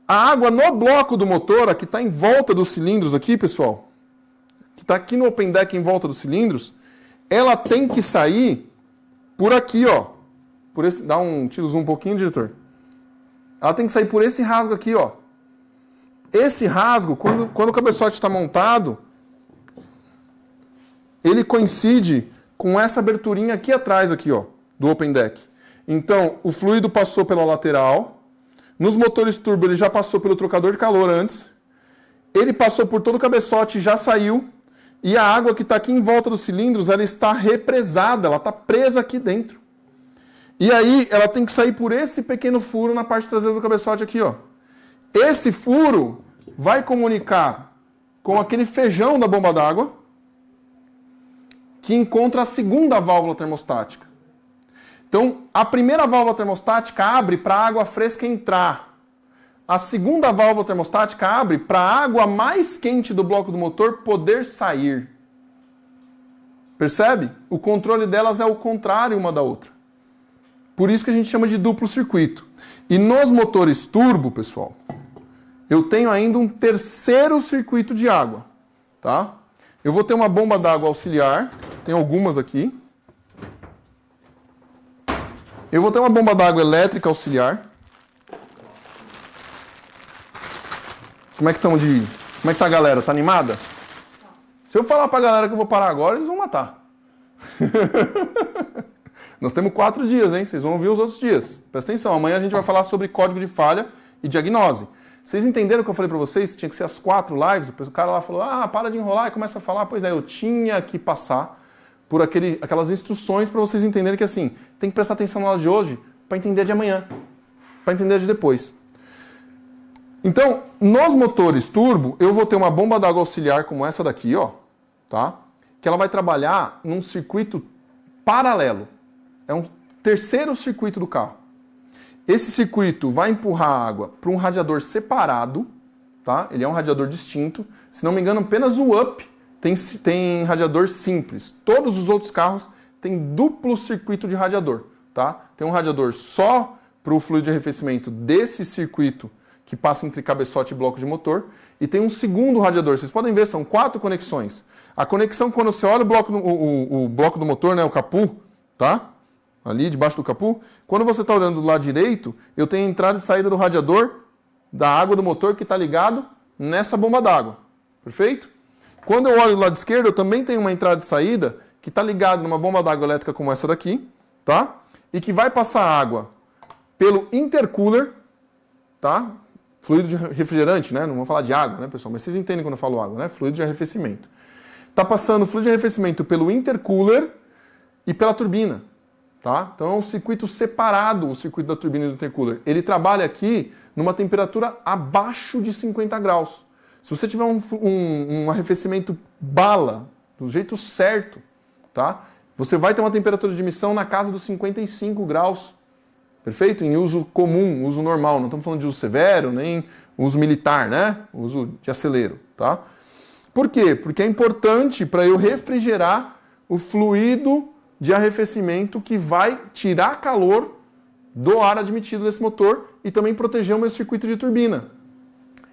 Speaker 3: A água no bloco do motor, que está em volta dos cilindros aqui, pessoal, que está aqui no open deck em volta dos cilindros, ela tem que sair por aqui, ó. Por esse, dá um tiro zoom um pouquinho, diretor. Ela tem que sair por esse rasgo aqui, ó. Esse rasgo, quando o cabeçote está montado, ele coincide com essa aberturinha aqui atrás, aqui, ó, do open deck. Então, o fluido passou pela lateral. Nos motores turbo, ele já passou pelo trocador de calor antes. Ele passou por todo o cabeçote e já saiu. E a água que está aqui em volta dos cilindros, ela está represada, ela está presa aqui dentro. E aí, ela tem que sair por esse pequeno furo na parte traseira do cabeçote aqui, ó. Esse furo vai comunicar com aquele feijão da bomba d'água que encontra a segunda válvula termostática. Então, a primeira válvula termostática abre para a água fresca entrar. A segunda válvula termostática abre para a água mais quente do bloco do motor poder sair. Percebe? O controle delas é o contrário uma da outra. Por isso que a gente chama de duplo circuito. E nos motores turbo, pessoal, eu tenho ainda um terceiro circuito de água, tá? Eu vou ter uma bomba d'água auxiliar, tem algumas aqui. Eu vou ter uma bomba d'água elétrica auxiliar. Como é que tá a galera? Tá animada? Se eu falar pra galera que eu vou parar agora, eles vão matar. Nós temos 4 dias, hein? Vocês vão ouvir os outros dias. Presta atenção, amanhã a gente vai falar sobre código de falha e diagnose. Vocês entenderam o que eu falei pra vocês? Que tinha que ser as 4 lives? O cara lá falou, para de enrolar e começa a falar. Pois é, eu tinha que passar por aquelas instruções para vocês entenderem que assim, tem que prestar atenção na aula de hoje para entender a de amanhã, para entender a de depois. Então, nos motores turbo, eu vou ter uma bomba d'água auxiliar como essa daqui, ó, tá? Que ela vai trabalhar num circuito paralelo. É um terceiro circuito do carro. Esse circuito vai empurrar a água para um radiador separado, tá? Ele é um radiador distinto. Se não me engano, apenas o Up tem radiador simples. Todos os outros carros têm duplo circuito de radiador, tá? Tem um radiador só para o fluido de arrefecimento desse circuito que passa entre cabeçote e bloco de motor, e tem um segundo radiador. Vocês podem ver, são 4 conexões. A conexão, quando você olha o bloco do motor, né, o capu, tá? Ali debaixo do capu, quando você está olhando do lado direito, eu tenho a entrada e saída do radiador da água do motor que está ligado nessa bomba d'água. Perfeito? Quando eu olho do lado esquerdo, eu também tenho uma entrada e saída que está ligada numa bomba d'água elétrica como essa daqui, tá? E que vai passar água pelo intercooler, tá? Fluido de refrigerante, né? Não vou falar de água, né, pessoal? Mas vocês entendem quando eu falo água, né? Fluido de arrefecimento. Está passando fluido de arrefecimento pelo intercooler e pela turbina, tá? Então é um circuito separado, o circuito da turbina e do intercooler. Ele trabalha aqui numa temperatura abaixo de 50 graus. Se você tiver um arrefecimento bala, do jeito certo, tá? Você vai ter uma temperatura de emissão na casa dos 55 graus. Perfeito? Em uso comum, uso normal. Não estamos falando de uso severo, nem uso militar, né? Uso de acelero, tá? Por quê? Porque é importante para eu refrigerar o fluido de arrefecimento que vai tirar calor do ar admitido desse motor e também proteger o meu circuito de turbina.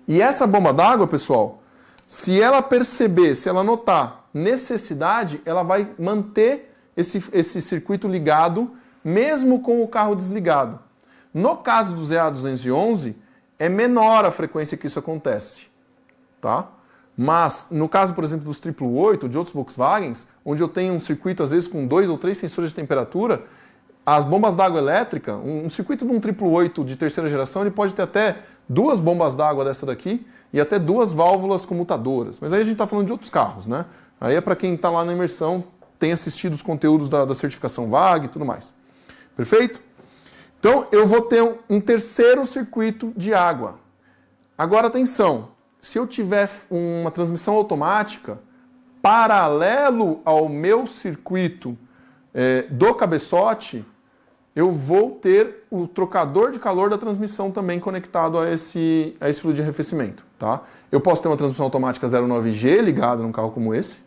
Speaker 3: E essa bomba d'água, pessoal, se ela perceber, se ela notar necessidade, ela vai manter esse circuito ligado, mesmo com o carro desligado. No caso do ZA211, é menor a frequência que isso acontece, tá? Mas, no caso, por exemplo, dos 888, de outros Volkswagens, onde eu tenho um circuito, às vezes, com 2 ou 3 sensores de temperatura, as bombas d'água elétrica, um circuito de um 888 de terceira geração, ele pode ter até 2 bombas d'água dessa daqui e até 2 válvulas comutadoras. Mas aí a gente está falando de outros carros, né? Aí é para quem está lá na imersão, tem assistido os conteúdos da certificação VAG e tudo mais. Perfeito? Então, eu vou ter um terceiro circuito de água. Agora, atenção. Se eu tiver uma transmissão automática paralelo ao meu circuito do cabeçote, eu vou ter o trocador de calor da transmissão também conectado a esse fluido de arrefecimento. Tá? Eu posso ter uma transmissão automática 09G ligada num carro como esse,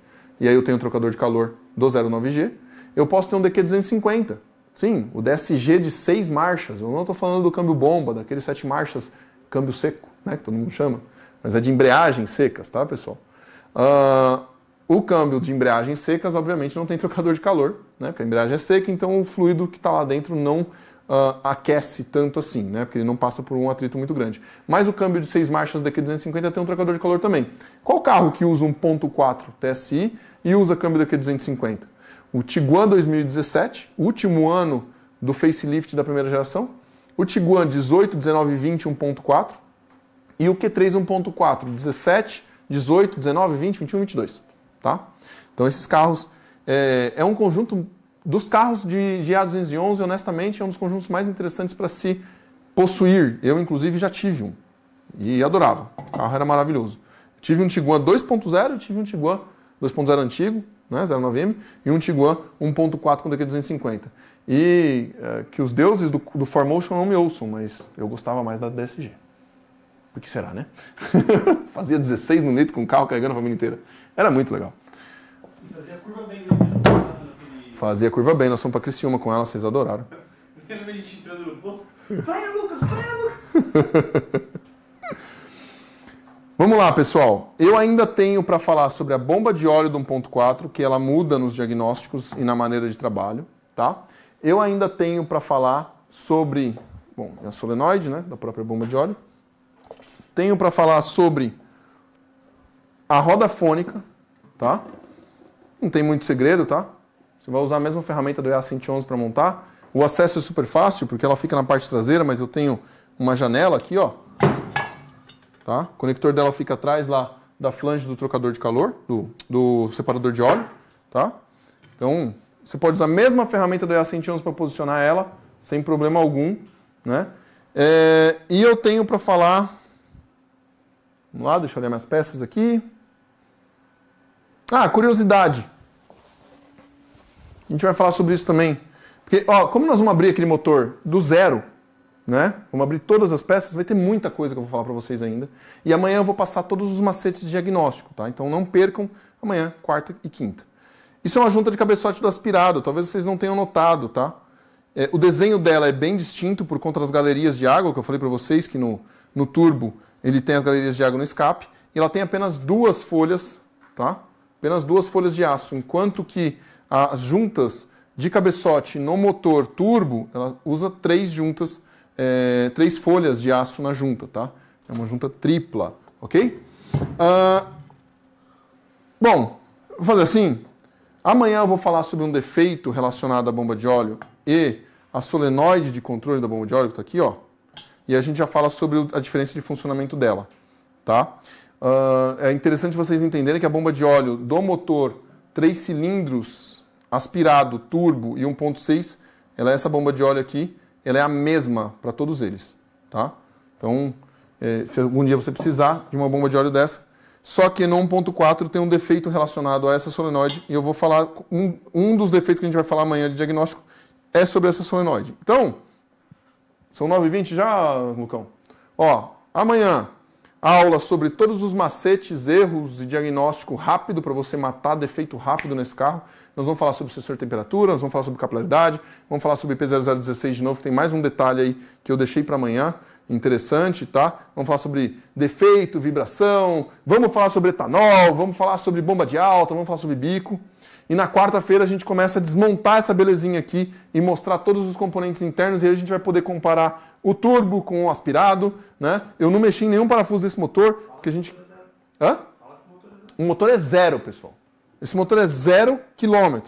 Speaker 3: e aí eu tenho o trocador de calor do 09G. Eu posso ter um DQ250, sim, o DSG de 6 marchas. Eu não estou falando do câmbio bomba, daqueles 7 marchas câmbio seco, né, que todo mundo chama, mas é de embreagens secas, tá, pessoal? O câmbio de embreagens secas, obviamente, não tem trocador de calor, né, porque a embreagem é seca, então o fluido que está lá dentro não aquece tanto assim, né, porque ele não passa por um atrito muito grande. Mas o câmbio de 6 marchas DQ250 tem um trocador de calor também. Qual carro que usa 1.4 TSI e usa câmbio DQ250? O Tiguan 2017, último ano do facelift da primeira geração, o Tiguan 18, 19, 20, 1.4 e o Q3 1.4, 17, 18, 19, 20, 21 e 22. Tá? Então esses carros é um conjunto dos carros de A211, honestamente, é um dos conjuntos mais interessantes para se possuir. Eu, inclusive, já tive um e adorava. O carro era maravilhoso. Eu tive um Tiguan 2.0 e tive um Tiguan 2.0 antigo, né, 09M, e um Tiguan 1.4 com DQ250. E que os deuses do 4Motion não me ouçam, mas eu gostava mais da DSG. Por que será, né? Fazia 16 no litro com o carro carregando a família inteira. Era muito legal.
Speaker 4: Fazia curva bem, né?
Speaker 3: Fazia curva bem, nós fomos pra Criciúma com ela, vocês adoraram.
Speaker 4: Lembra a gente entrando no posto? Freia, Lucas, freia, Lucas!
Speaker 3: Vamos lá, pessoal. Eu ainda tenho para falar sobre a bomba de óleo do 1.4, que ela muda nos diagnósticos e na maneira de trabalho, tá? Eu ainda tenho para falar sobre, a solenoide, né, da própria bomba de óleo. Tenho para falar sobre a roda fônica, tá? Não tem muito segredo, tá? Você vai usar a mesma ferramenta do EA111 para montar. O acesso é super fácil, porque ela fica na parte traseira, mas eu tenho uma janela aqui, ó. Tá? O conector dela fica atrás lá da flange do trocador de calor, do separador de óleo. Tá? Então, você pode usar a mesma ferramenta do EA111 para posicionar ela, sem problema algum. Né? E eu tenho para falar... Vamos lá, deixa eu olhar minhas peças aqui. Curiosidade. A gente vai falar sobre isso também. Porque, ó, como nós vamos abrir aquele motor do zero, né? Vamos abrir todas as peças, vai ter muita coisa que eu vou falar para vocês ainda. E amanhã eu vou passar todos os macetes de diagnóstico, tá? Então não percam amanhã, quarta e quinta. Isso é uma junta de cabeçote do aspirado, talvez vocês não tenham notado, tá? O desenho dela é bem distinto por conta das galerias de água, que eu falei para vocês que no turbo ele tem as galerias de água no escape, e ela tem apenas 2 folhas, tá? Apenas 2 folhas de aço, enquanto que as juntas de cabeçote no motor turbo, ela usa 3 juntas, 3 folhas de aço na junta, tá? É uma junta tripla, ok? Bom, vou fazer assim. Amanhã eu vou falar sobre um defeito relacionado à bomba de óleo e a solenoide de controle da bomba de óleo, que está aqui, ó. E a gente já fala sobre a diferença de funcionamento dela, tá? É interessante vocês entenderem que a bomba de óleo do motor 3 cilindros aspirado, turbo e 1.6, ela é essa bomba de óleo aqui, ela é a mesma para todos eles, tá? Então, se algum dia você precisar de uma bomba de óleo dessa, só que no 1.4 tem um defeito relacionado a essa solenoide, e eu vou falar, um dos defeitos que a gente vai falar amanhã de diagnóstico é sobre essa solenoide. Então, são 9h20 já, Lucão? Ó, amanhã, aula sobre todos os macetes, erros e diagnóstico rápido para você matar defeito rápido nesse carro. Nós vamos falar sobre sensor de temperatura, nós vamos falar sobre capilaridade, vamos falar sobre P0016 de novo, que tem mais um detalhe aí que eu deixei para amanhã, interessante, tá? Vamos falar sobre defeito, vibração, vamos falar sobre etanol, vamos falar sobre bomba de alta, vamos falar sobre bico. E na quarta-feira a gente começa a desmontar essa belezinha aqui e mostrar todos os componentes internos, e aí a gente vai poder comparar o turbo com o aspirado, né? Eu não mexi em nenhum parafuso desse motor, porque a gente... Hã?
Speaker 4: Fala com o
Speaker 3: O motor é zero, pessoal. Esse motor é 0 km.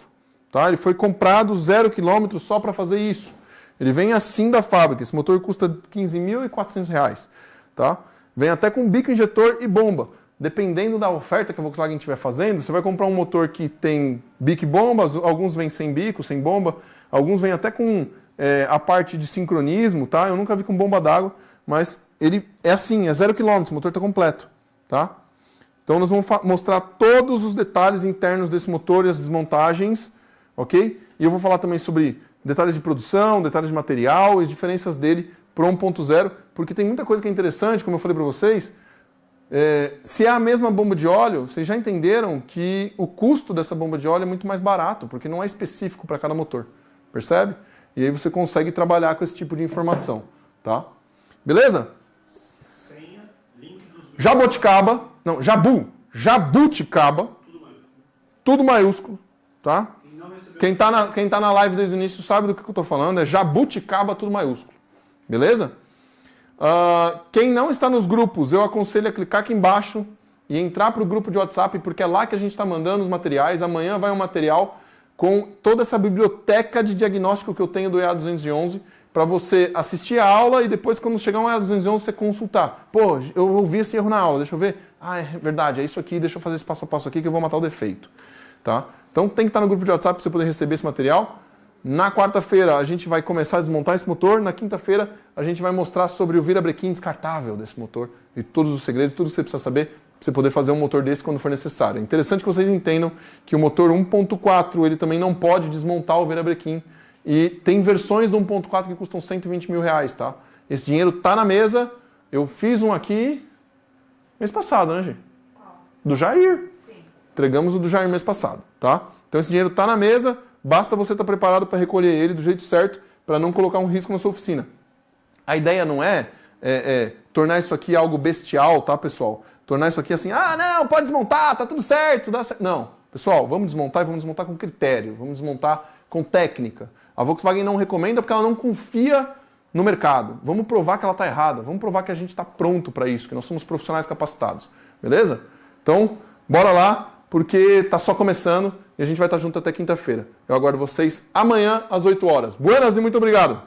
Speaker 3: Tá? Ele foi comprado 0 km só para fazer isso. Ele vem assim da fábrica. Esse motor custa R$ 15.400. Tá? Vem até com bico injetor e bomba. Dependendo da oferta que a Volkswagen estiver fazendo, você vai comprar um motor que tem bico e bomba, alguns vêm sem bico, sem bomba, alguns vêm até com a parte de sincronismo, tá? Eu nunca vi com bomba d'água, mas ele é assim, é 0 km, o motor está completo, tá? Então nós vamos mostrar todos os detalhes internos desse motor e as desmontagens, ok? E eu vou falar também sobre detalhes de produção, detalhes de material e diferenças dele para o 1.0, porque tem muita coisa que é interessante, como eu falei para vocês. Se é a mesma bomba de óleo, vocês já entenderam que o custo dessa bomba de óleo é muito mais barato, porque não é específico para cada motor, percebe? E aí você consegue trabalhar com esse tipo de informação, tá? Beleza?
Speaker 4: Senha, link dos grupos.
Speaker 3: Jabuticaba, tudo maiúsculo, tá? Quem tá na live desde o início sabe do que eu tô falando, é Jabuticaba, tudo maiúsculo, beleza? Quem não está nos grupos, eu aconselho a clicar aqui embaixo e entrar para o grupo de WhatsApp, porque é lá que a gente está mandando os materiais. Amanhã vai um material com toda essa biblioteca de diagnóstico que eu tenho do EA211 para você assistir a aula e depois, quando chegar um EA211, você consultar. Pô, eu ouvi esse erro na aula, deixa eu ver. Ah, é verdade, é isso aqui, deixa eu fazer esse passo a passo aqui que eu vou matar o defeito. Tá? Então tem que estar no grupo de WhatsApp para você poder receber esse material. Na quarta-feira a gente vai começar a desmontar esse motor. Na quinta-feira a gente vai mostrar sobre o virabrequim descartável desse motor e todos os segredos, tudo que você precisa saber para você poder fazer um motor desse quando for necessário. É interessante que vocês entendam que o motor 1.4 ele também não pode desmontar o virabrequim e tem versões do 1.4 que custam R$120 mil, tá? Esse dinheiro tá na mesa. Eu fiz um aqui mês passado, né, gente? Do Jair. Sim. Entregamos o do Jair mês passado, tá? Então esse dinheiro tá na mesa. Basta você estar preparado para recolher ele do jeito certo, para não colocar um risco na sua oficina. A ideia não é tornar isso aqui algo bestial, tá, pessoal? Tornar isso aqui assim, não, pode desmontar, tá tudo certo, dá certo. Não, pessoal, vamos desmontar e vamos desmontar com critério, vamos desmontar com técnica. A Volkswagen não recomenda porque ela não confia no mercado. Vamos provar que ela está errada, vamos provar que a gente está pronto para isso, que nós somos profissionais capacitados, beleza? Então, bora lá, porque está só começando e a gente vai estar junto até quinta-feira. Eu aguardo vocês amanhã às 8 horas. Buenas e muito obrigado!